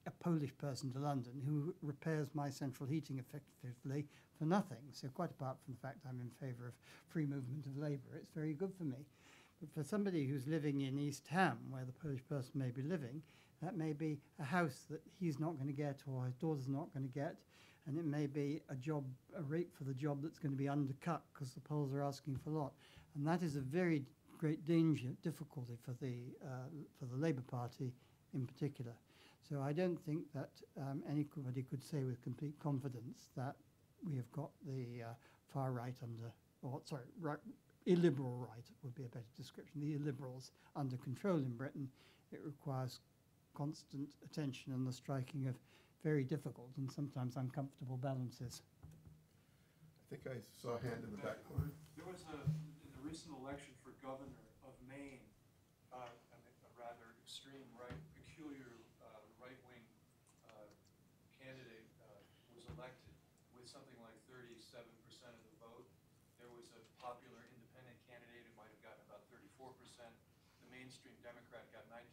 a Polish person to London who repairs my central heating effectively for nothing. So quite apart from the fact I'm in favour of free movement of labour, it's very good for me. But for somebody who's living in East Ham, where the Polish person may be living, that may be a house that he's not going to get or his daughter's not going to get, and it may be a rate for the job that's going to be undercut because the Poles are asking for a lot. And that is a very great difficulty for the Labour Party in particular. So I don't think that anybody could say with complete confidence that we have got the far right under, or sorry, illiberal right would be a better description, the illiberals under control in Britain. It requires constant attention and the striking of very difficult and sometimes uncomfortable balances. I think I saw a hand in the back corner. There was in the recent election for governor of Maine, a rather extreme peculiar right-wing candidate was elected with something like 37% of the vote. There was a popular independent candidate who might have gotten about 34%. The mainstream Democrat got 19%.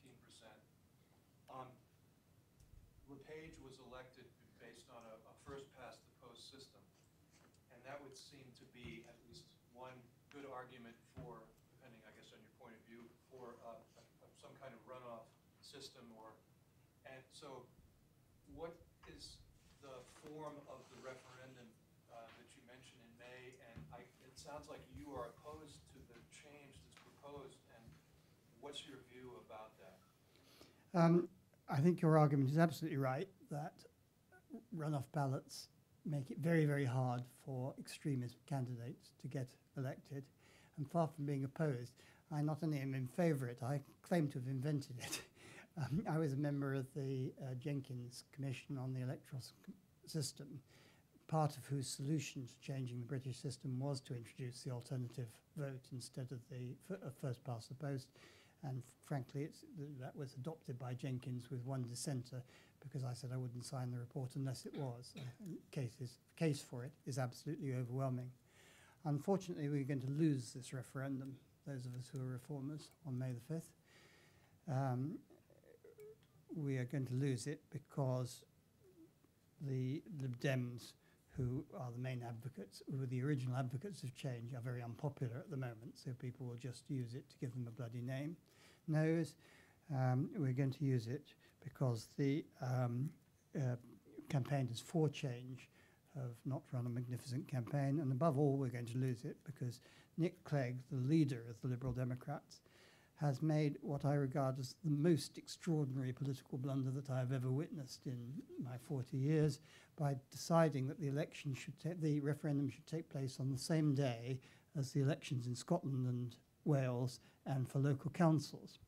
LePage was elected based on a first-past-the-post system, and that would seem to be at least one good argument for, depending, I guess, on your point of view, for some kind of runoff system. And so, what is the form of the referendum that you mentioned in May? And it sounds like you are opposed to the change that's proposed. And what's your view about that? I think your argument is absolutely right that runoff ballots make it very, very hard for extremist candidates to get elected. And far from being opposed, I not only am in favour of it, I claim to have invented it. I was a member of the Jenkins Commission on the Electoral System, part of whose solution to changing the British system was to introduce the alternative vote instead of the first past the post. And frankly, that was adopted by Jenkins with one dissenter because I said I wouldn't sign the report unless it was. The case for it is absolutely overwhelming. Unfortunately, we're going to lose this referendum, those of us who are reformers, on May the 5th. We are going to lose it because the Lib Dems, who are the main advocates, who are the original advocates of change, are very unpopular at the moment, so people will just use it to give them a bloody name. No's, we're going to use it because the campaigners for change have not run a magnificent campaign, and above all, we're going to lose it because Nick Clegg, the leader of the Liberal Democrats, has made what I regard as the most extraordinary political blunder that I have ever witnessed in my 40 years by deciding that the referendum should take place on the same day as the elections in Scotland and Wales and for local councils.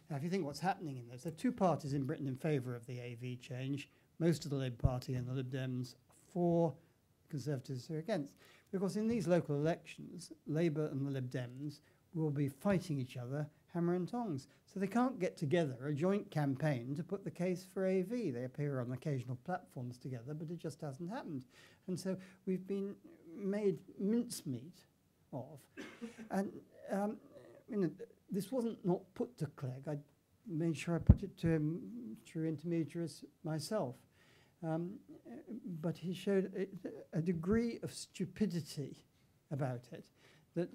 Now, if you think what's happening in those, there are two parties in Britain in favour of the AV change. Most of the Labour Party and the Lib Dems are for, Conservatives are against. Because in these local elections, Labour and the Lib Dems will be fighting each other hammer and tongs. So they can't get together a joint campaign to put the case for AV. They appear on occasional platforms together, but it just hasn't happened. And so we've been made mincemeat of. And this wasn't not put to Clegg. I made sure I put it to him through intermediaries myself. But he showed a degree of stupidity about it that,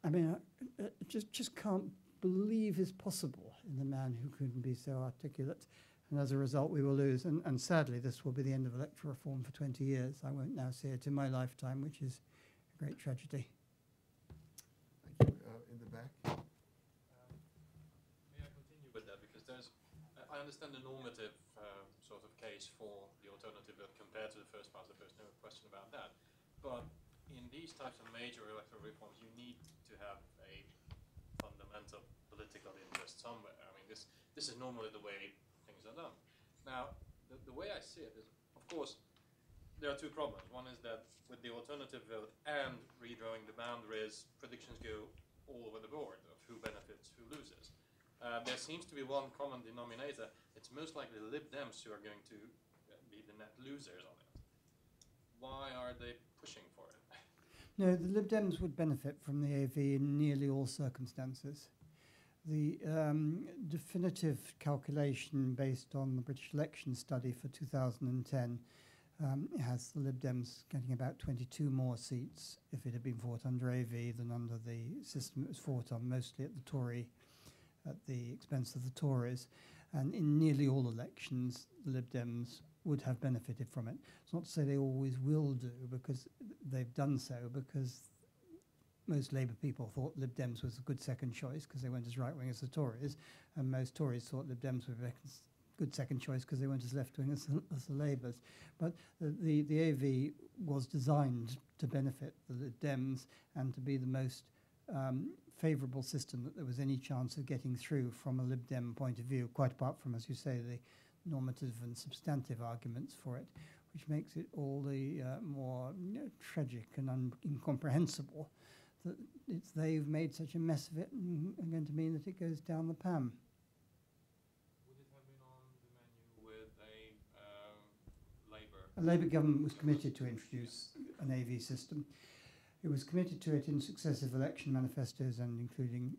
I mean, I just can't believe is possible in a man who couldn't be so articulate. And as a result, we will lose. And sadly, this will be the end of electoral reform for 20 years. I won't now see it in my lifetime, which is a great tragedy. Thank you. In the back. May I continue with that? Because I understand the normative sort of case for the alternative compared to the first past the post, no question about that. But in these types of major electoral reforms, you need to have a fundamental political interest somewhere. I mean, this is normally the way things are done. Now, the way I see it is, of course, there are two problems. One is that with the alternative vote and redrawing the boundaries, predictions go all over the board of who benefits, who loses. There seems to be one common denominator. It's most likely the Lib Dems who are going to be the net losers on it. Why are they pushing for it? No, the Lib Dems would benefit from the AV in nearly all circumstances. The definitive calculation based on the British election study for 2010 has the Lib Dems getting about 22 more seats if it had been fought under AV than under the system it was fought on, mostly at the expense of the Tories. And in nearly all elections, the Lib Dems would have benefited from it. It's not to say they always will do, because they've done so, because most Labour people thought Lib Dems was a good second choice because they weren't as right-wing as the Tories, and most Tories thought Lib Dems were a good second choice because they weren't as left-wing as the Labours. But the AV was designed to benefit the Lib Dems and to be the most favourable system that there was any chance of getting through from a Lib Dem point of view, quite apart from, as you say, the normative and substantive arguments for it, which makes it all the more tragic and incomprehensible that they've made such a mess of it and are going to mean that it goes down the pan. Would it have been on the menu with a Labour? A Labour government was committed to introduce an AV system. It was committed to it in successive election manifestos and including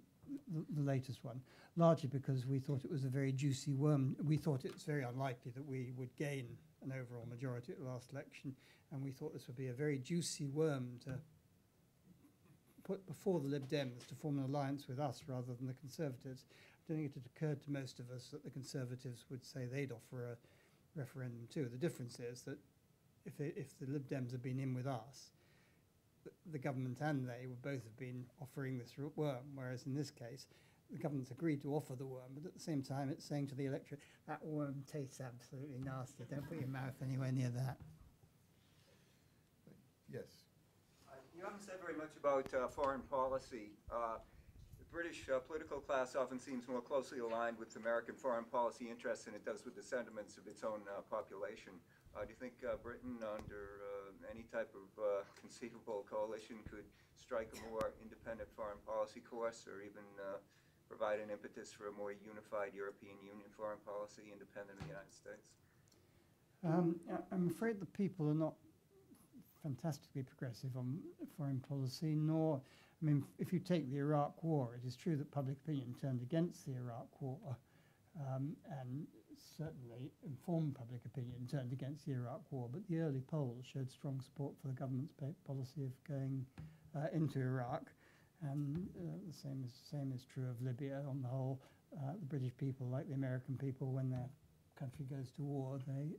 the latest one, largely because we thought it was a very juicy worm. We thought it's very unlikely that we would gain an overall majority at the last election, and we thought this would be a very juicy worm to put before the Lib Dems to form an alliance with us rather than the Conservatives. I don't think it had occurred to most of us that the Conservatives would say they'd offer a referendum too. The difference is that if the Lib Dems had been in with us, the government and they would both have been offering this worm, whereas in this case, the government's agreed to offer the worm, but at the same time it's saying to the electorate, that worm tastes absolutely nasty, don't put your mouth anywhere near that. Yes. You haven't said very much about foreign policy. The British political class often seems more closely aligned with American foreign policy interests than it does with the sentiments of its own population. Do you think Britain, under any type of conceivable coalition, could strike a more independent foreign policy course, or even provide an impetus for a more unified European Union foreign policy independent of the United States? I'm afraid the people are not fantastically progressive on foreign policy, nor, I mean, if you take the Iraq War, it is true that public opinion turned against the Iraq War, and certainly informed public opinion turned against the Iraq War, but the early polls showed strong support for the government's policy of going into Iraq, and the same is true of Libya. On the whole, the British people, like the American people, when their country goes to war, they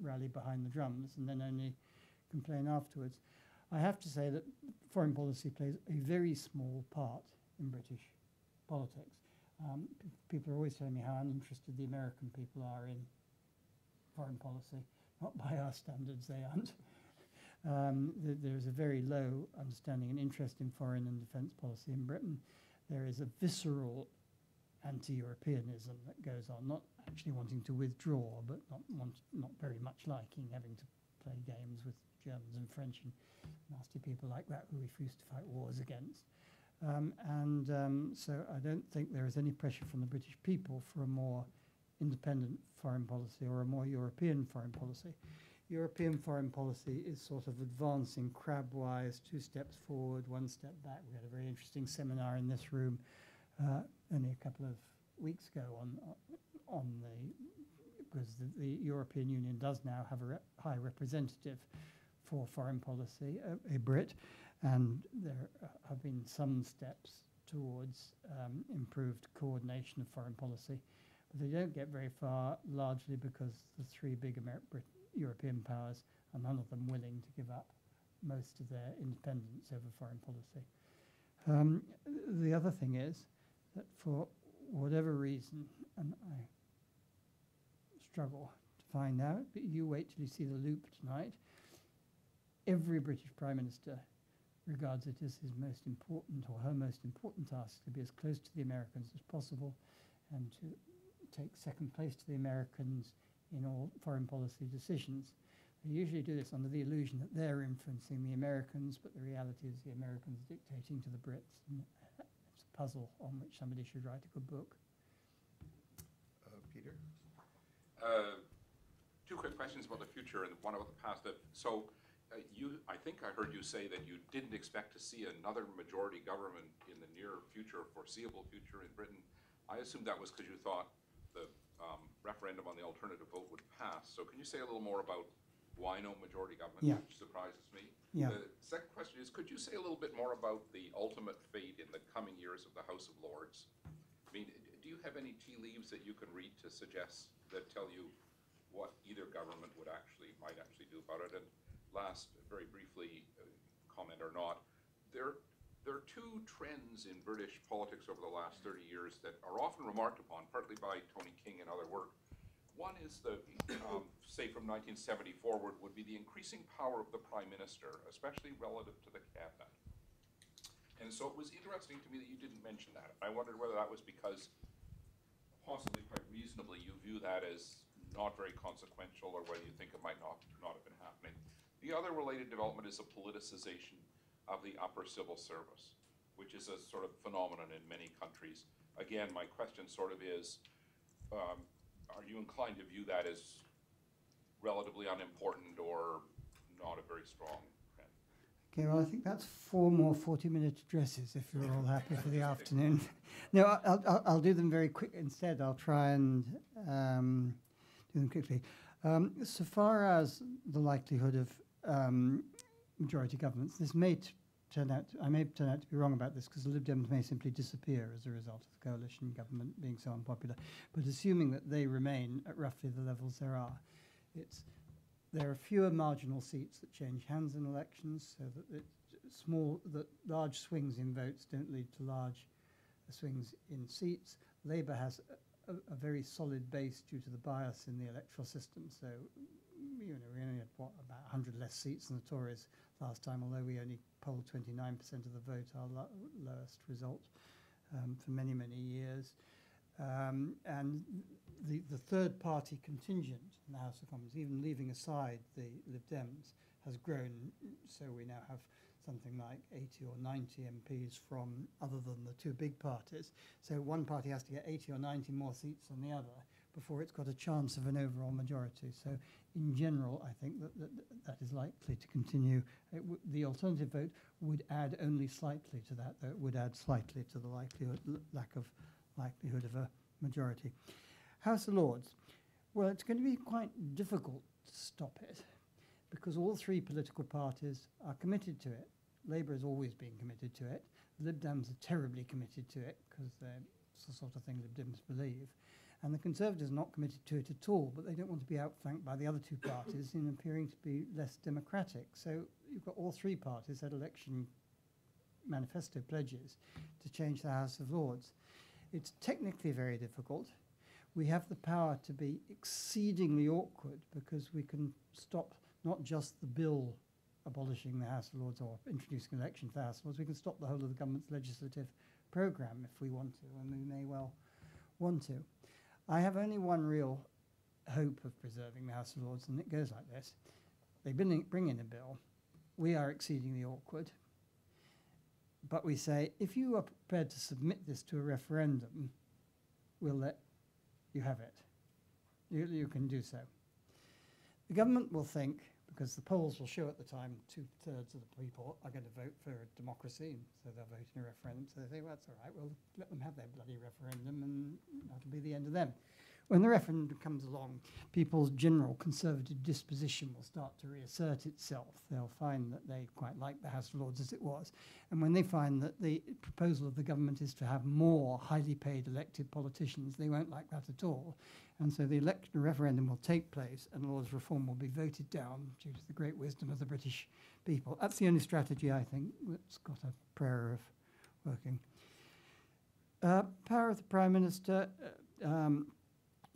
rally behind the drums and then only complain afterwards. I have to say that foreign policy plays a very small part in British politics. People are always telling me how uninterested the American people are in foreign policy. Not by our standards, they aren't. There's a very low understanding and interest in foreign and defence policy in Britain. There is a visceral anti-Europeanism that goes on, not actually wanting to withdraw, but not very much liking having to play games with Germans and French and nasty people like that who refuse to fight wars against. So I don't think there is any pressure from the British people for a more independent foreign policy or a more European foreign policy. European foreign policy is sort of advancing crab-wise, 2 steps forward, 1 step back. We had a very interesting seminar in this room only a couple of weeks ago because the European Union does now have a high representative for foreign policy, a Brit, and there have been some steps towards improved coordination of foreign policy, but they don't get very far, largely because the 3 big European powers are none of them willing to give up most of their independence over foreign policy. The other thing is that for whatever reason, and I struggle to find out, but you wait till you see the Loop tonight, every British Prime Minister regards it as his most important or her most important task to be as close to the Americans as possible and to take second place to the Americans in all foreign policy decisions. They usually do this under the illusion that they're influencing the Americans, but the reality is the Americans dictating to the Brits puzzle on which somebody should write a good book. Peter? Two quick questions about the future and one about the past. I think I heard you say that you didn't expect to see another majority government in the near future, foreseeable future in Britain. I assume that was because you thought the referendum on the alternative vote would pass. So can you say a little more about why no majority government, Yeah. which surprises me? Yeah. The second question is, could you say a little bit more about the ultimate fate in the coming years of the House of Lords? I mean, do you have any tea leaves that you can read to suggest, that tell you what either government might actually do about it? And last, very briefly, comment or not, there are two trends in British politics over the last 30 years that are often remarked upon, partly by Tony King and other work. One is the, say from 1970 forward, would be the increasing power of the Prime Minister, especially relative to the Cabinet. And so it was interesting to me that you didn't mention that. I wondered whether that was because, possibly quite reasonably, you view that as not very consequential, or whether you think it might not have been happening. The other related development is a politicization of the upper civil service, which is a sort of phenomenon in many countries. Again, my question sort of is, are you inclined to view that as relatively unimportant or not a very strong trend? Okay, well, I think that's 4 more 40-minute addresses, if you're all happy for the afternoon. No, I'll do them very quick instead. I'll try and do them quickly. So far as the likelihood of majority governments, this may turn out, I may turn out to be wrong about this, because the Lib Dems may simply disappear as a result of the coalition government being so unpopular. But assuming that they remain at roughly the levels there are, there are fewer marginal seats that change hands in elections, so that large swings in votes don't lead to large swings in seats. Labour has a very solid base due to the bias in the electoral system. So, we only had, about 100 less seats than the Tories last time, although we only polled 29% of the vote, our lowest result for many, many years. And the third party contingent in the House of Commons, even leaving aside the Lib Dems, has grown. So we now have something like 80 or 90 MPs from other than the two big parties. So one party has to get 80 or 90 more seats than the other before it's got a chance of an overall majority. So in general, I think that is likely to continue. The alternative vote would add only slightly to that, though it would add slightly to the lack of likelihood of a majority. House of Lords. Well, it's going to be quite difficult to stop it, because all three political parties are committed to it. Labour has always been committed to it. The Lib Dems are terribly committed to it, because it's the sort of thing Lib Dems believe. And the Conservatives are not committed to it at all, but they don't want to be outflanked by the other two parties in appearing to be less democratic. So you've got all three parties at election manifesto pledges to change the House of Lords. It's technically very difficult. We have the power to be exceedingly awkward, because we can stop not just the bill abolishing the House of Lords or introducing an election to the House of Lords, we can stop the whole of the government's legislative programme if we want to, and we may well want to. I have only one real hope of preserving the House of Lords, and it goes like this. They bring in a bill. We are exceedingly awkward. But we say, if you are prepared to submit this to a referendum, we'll let you have it. You can do so. The government will think, because the polls will show at the time 2/3 of the people are going to vote for democracy, and so they'll vote in a referendum. So they say, well, that's all right, we'll let them have their bloody referendum, and that'll be the end of them. When the referendum comes along, people's general conservative disposition will start to reassert itself. They'll find that they quite like the House of Lords as it was. And when they find that the proposal of the government is to have more highly paid elected politicians, they won't like that at all. And so the referendum will take place, and Lords reform will be voted down due to the great wisdom of the British people. That's the only strategy, I think, that's got a prayer of working. Power of the Prime Minister.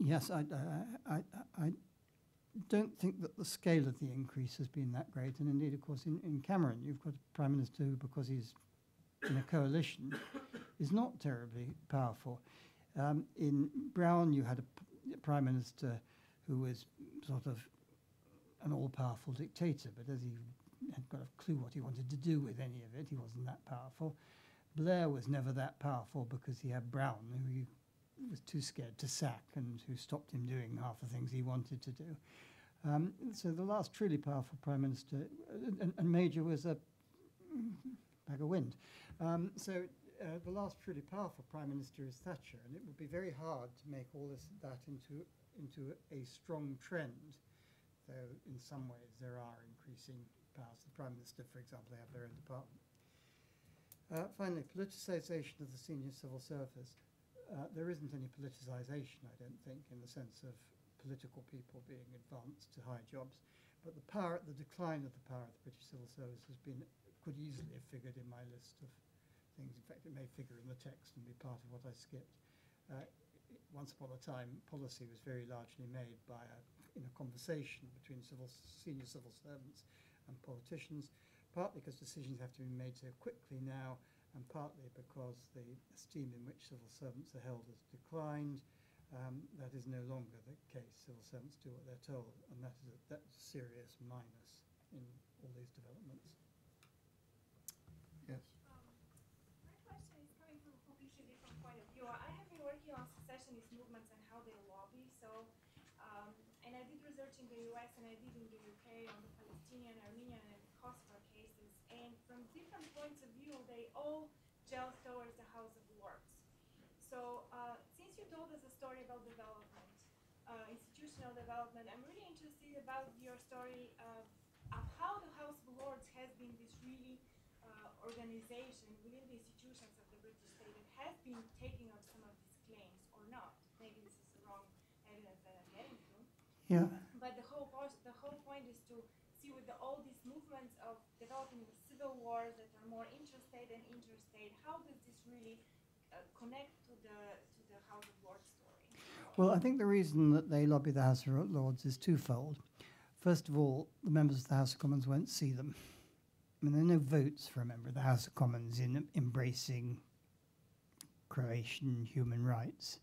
Yes, I don't think that the scale of the increase has been that great. And indeed, of course, in Cameron, you've got a Prime Minister who, because he's in a coalition, is not terribly powerful. In Brown, you had a Prime Minister who was sort of an all-powerful dictator, but as he hadn't got a clue what he wanted to do with any of it, he wasn't that powerful. Blair was never that powerful because he had Brown, who he was too scared to sack and who stopped him doing half the things he wanted to do. So the last truly powerful prime minister, and Major was a bag of wind. The last truly powerful prime minister is Thatcher, and it would be very hard to make all that into a strong trend, though in some ways there are increasing powers. The prime minister, for example, they have their own department. Finally, politicisation of the senior civil service. There isn't any politicization, I don't think, in the sense of political people being advanced to high jobs, but the decline of the power of the British civil service could easily have figured in my list of things. In fact, it may figure in the text and be part of what I skipped. Once upon a time, policy was very largely made in a conversation between senior civil servants and politicians, partly because decisions have to be made so quickly now, and partly because the esteem in which civil servants are held has declined. That is no longer the case. Civil servants do what they're told, and that's a serious minus in all these developments. Yes. My question is coming from a completely different point of view. I have been working on secessionist movements and how they lobby. And I did research in the US and I did in the UK on the Palestinian, Armenian, and Kosovo cases. And from different points of view, they all gel towards the House of Lords. So since you told us a story about development, institutional development, I'm really interested about your story of how the House of Lords has been this really organization within the institutions of the British state that has been taking up some of these claims or not. Maybe this is the wrong evidence that I'm getting to. Yeah. But the whole point is to see with all these movements of developing the civil wars that are more intrastate and interstate, how does this really connect to the House of Lords story? Well, I think the reason that they lobby the House of Lords is twofold. First of all, the members of the House of Commons won't see them. I mean, there are no votes for a member of the House of Commons in embracing Croatian human rights.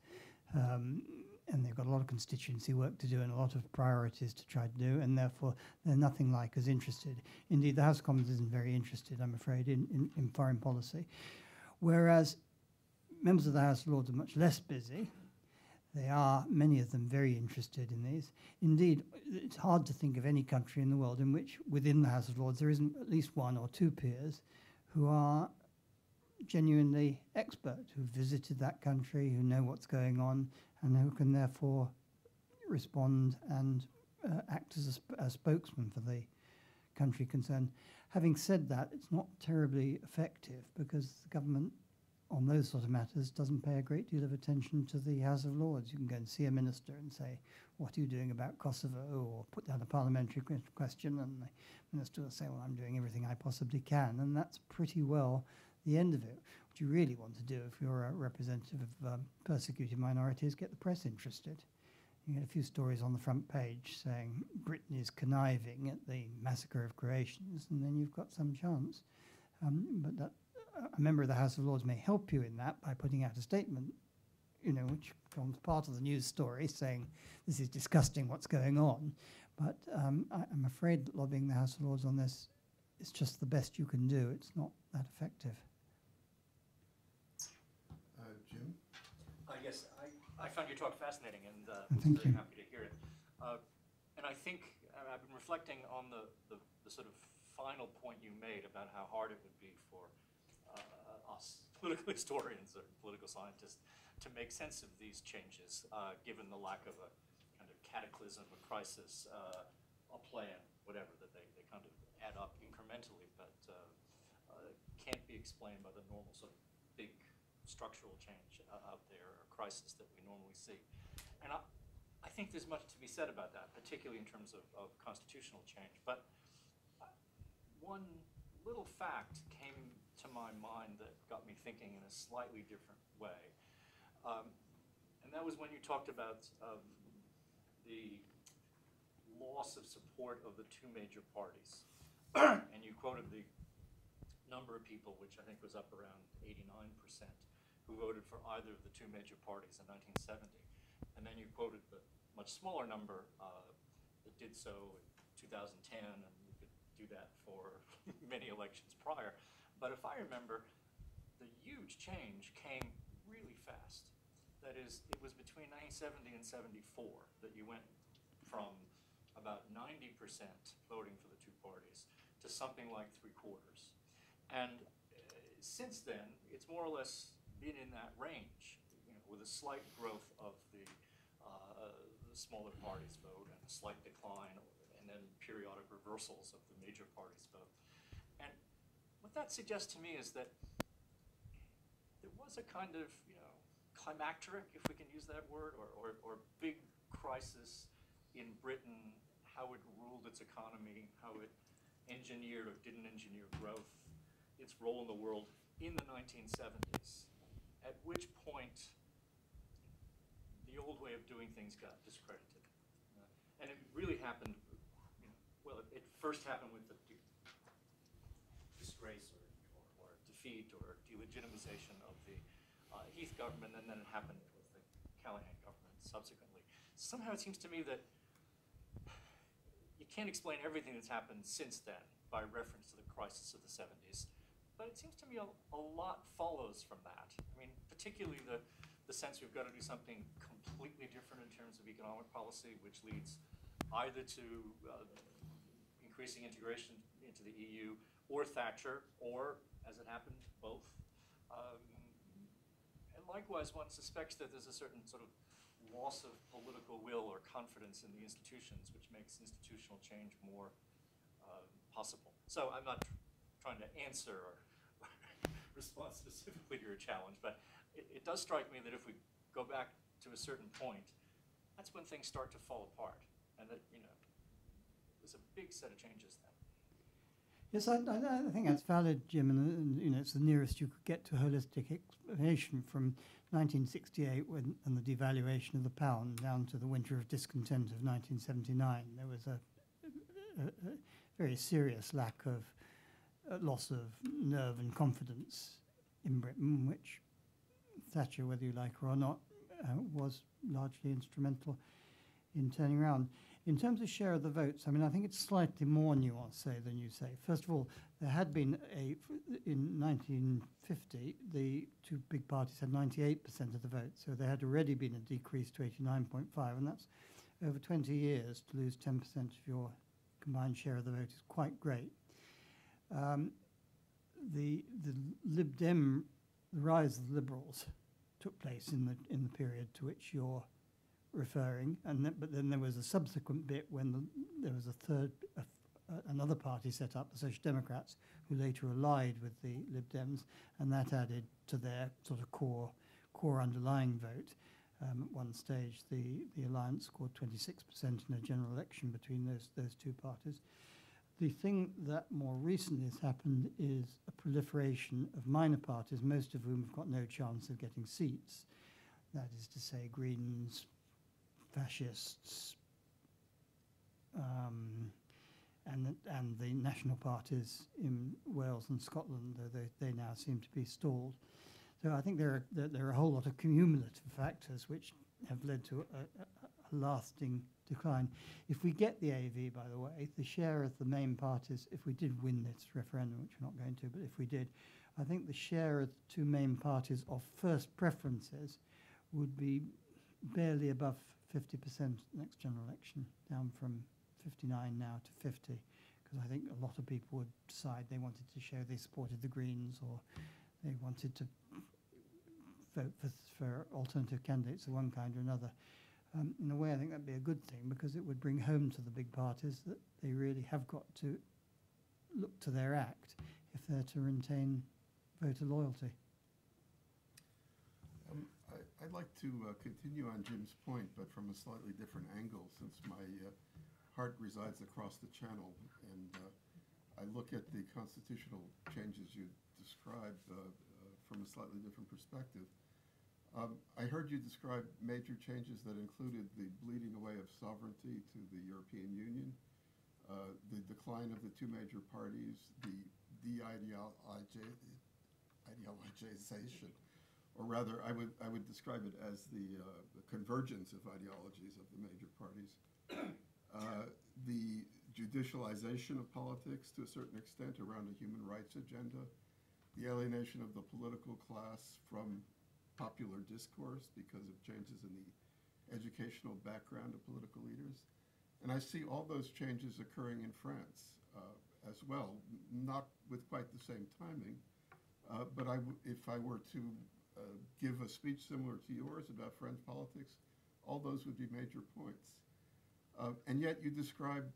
And they've got a lot of constituency work to do and a lot of priorities to try to do, and therefore they're nothing like as interested. Indeed, the House of Commons isn't very interested, I'm afraid, in foreign policy. Whereas members of the House of Lords are much less busy. They are, many of them, very interested in these. Indeed, it's hard to think of any country in the world in which, within the House of Lords, there isn't at least one or two peers who are genuinely expert, who visited that country, who know what's going on, and who can therefore respond and act as a spokesman for the country concerned. Having said that, it's not terribly effective because the government on those sort of matters doesn't pay a great deal of attention to the House of Lords. You can go and see a minister and say, what are you doing about Kosovo? Or put down a parliamentary question and the minister will say, well, I'm doing everything I possibly can. And that's pretty well the end of it. What you really want to do if you're a representative of persecuted minorities, get the press interested. You get a few stories on the front page saying Britain is conniving at the massacre of Croatians, and then you've got some chance. But that a member of the House of Lords may help you in that by putting out a statement, which becomes part of the news story saying this is disgusting what's going on. But I'm afraid that lobbying the House of Lords on this is just the best you can do. It's not that effective. Jim? Yes, I found your talk fascinating and was Thank very you. happy to hear it. And I think I've been reflecting on the sort of final point you made about how hard it would be for us political historians or political scientists to make sense of these changes, given the lack of a kind of cataclysm, a crisis, a plan, whatever, that they kind of add up incrementally, but can't be explained by the normal sort of big structural change out there, or crisis that we normally see. And I think there's much to be said about that, particularly in terms of constitutional change. But one little fact came to my mind that got me thinking in a slightly different way. And that was when you talked about the loss of support of the two major parties. And you quoted the number of people, which I think was up around 89%, who voted for either of the two major parties in 1970. And then you quoted the much smaller number that did so in 2010, and you could do that for many elections prior. But if I remember, the huge change came really fast. That is, it was between 1970 and 74 that you went from about 90% voting for the two parties to something like 3/4. And since then, it's more or less been in that range, with a slight growth of the smaller parties' vote and a slight decline, and then periodic reversals of the major parties' vote. And what that suggests to me is that there was a kind of, climacteric, if we can use that word, or big crisis in Britain, how it ruled its economy, how it engineered or didn't engineer growth, its role in the world in the 1970s, at which point the old way of doing things got discredited. And it really happened, well, it first happened with the disgrace or defeat or delegitimization of the Heath government, and then it happened with the Callahan government subsequently. Somehow it seems to me that you can't explain everything that's happened since then by reference to the crisis of the 70s, but it seems to me a lot follows from that. I mean, particularly the sense we've got to do something completely different in terms of economic policy, which leads either to increasing integration into the EU, or Thatcher, or, as it happened, both. And likewise, one suspects that there's a certain sort of loss of political will or confidence in the institutions, which makes institutional change more possible. So I'm not trying to answer or respond specifically to your challenge, but it does strike me that if we go back to a certain point, that's when things start to fall apart, and that, there's a big set of changes then. Yes, I think that's valid, Jim, and it's the nearest you could get to holistic explanation from 1968 and the devaluation of the pound down to the winter of discontent of 1979. There was a very serious lack of loss of nerve and confidence in Britain, which Thatcher, whether you like her or not, was largely instrumental in turning around. In terms of share of the votes, I mean, I think it's slightly more nuanced, than you say. First of all, there had been in 1950, the two big parties had 98% of the vote, so there had already been a decrease to 89.5, and that's over 20 years to lose 10% of your combined share of the vote is quite great. The Lib Dem, the rise of the Liberals, took place in the period to which you're referring, but then there was a subsequent bit when there was another party set up, the Social Democrats, who later allied with the Lib Dems, and that added to their sort of core underlying vote. At one stage, the alliance scored 26% in a general election between those two parties. The thing that more recently has happened is a proliferation of minor parties, most of whom have got no chance of getting seats. That is to say, Greens, fascists, and the national parties in Wales and Scotland, though they now seem to be stalled. So I think there are a whole lot of cumulative factors which have led to a lasting decline. If we get the AV, by the way, the share of the main parties, if we did win this referendum, which we're not going to, but if we did, I think the share of the two main parties of first preferences would be barely above 50% next general election, down from 59 now to 50, because I think a lot of people would decide they wanted to show they supported the Greens, or they wanted to vote for alternative candidates of one kind or another. In a way, I think that'd be a good thing, because it would bring home to the big parties that they really have got to look to their act if they're to retain voter loyalty. I'd like to continue on Jim's point, but from a slightly different angle, since my heart resides across the channel, and I look at the constitutional changes you described from a slightly different perspective. I heard you describe major changes that included the bleeding away of sovereignty to the European Union, the decline of the two major parties, the de-ideologization, or rather, I would describe it as the convergence of ideologies of the major parties, the judicialization of politics to a certain extent around a human rights agenda, the alienation of the political class from popular discourse because of changes in the educational background of political leaders. And I see all those changes occurring in France as well, not with quite the same timing, but if I were to give a speech similar to yours about French politics, all those would be major points. And yet you described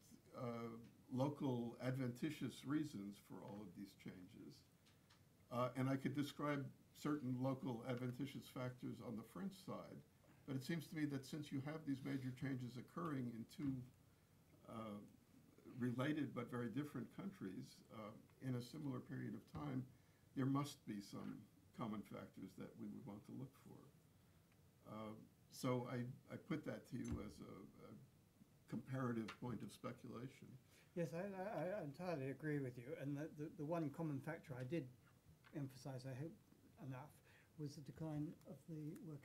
local adventitious reasons for all of these changes. And I could describe certain local adventitious factors on the French side, but it seems to me that since you have these major changes occurring in two related but very different countries in a similar period of time, there must be some common factors that we would want to look for. So I put that to you as a comparative point of speculation. Yes, I entirely agree with you. And the one common factor I did emphasize, I hope enough, was the decline of the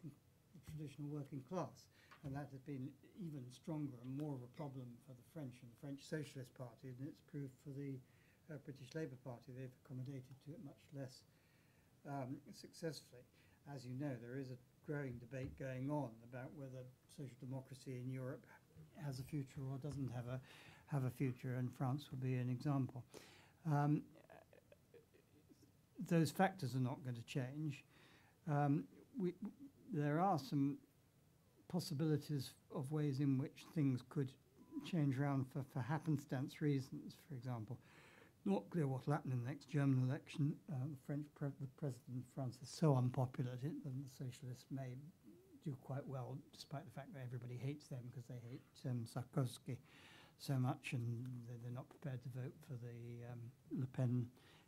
traditional working class. And that has been even stronger and more of a problem for the French and the French Socialist Party than it's proved for the British Labour Party. They've accommodated to it much less successfully. As you know, there is a growing debate going on about whether social democracy in Europe has a future or doesn't have a future, and France will be an example. Those factors are not going to change. There are some possibilities of ways in which things could change around for happenstance reasons. For example, not clear what will happen in the next German election. The president of France is so unpopular that the socialists may do quite well, despite the fact that everybody hates them because they hate Sarkozy so much, and they're not prepared to vote for the Le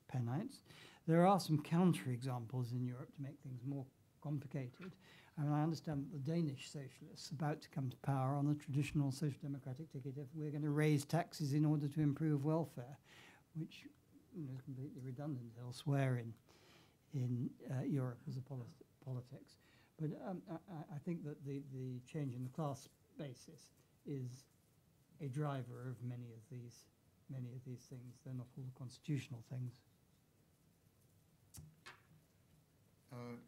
Penites. There are some counter-examples in Europe to make things more complicated. And I understand that the Danish socialists are about to come to power on the traditional social democratic ticket if we're going to raise taxes in order to improve welfare, which is completely redundant elsewhere in Europe as a politics. But I think that the change in the class basis is a driver of many of these things. They're not all constitutional things.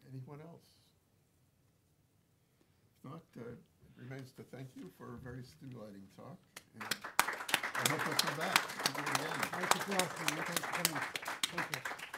Anyone else? If not, it remains to thank you for a very stimulating talk. And I hope you'll come back. Thank you for asking me. Thanks for coming. Thank you.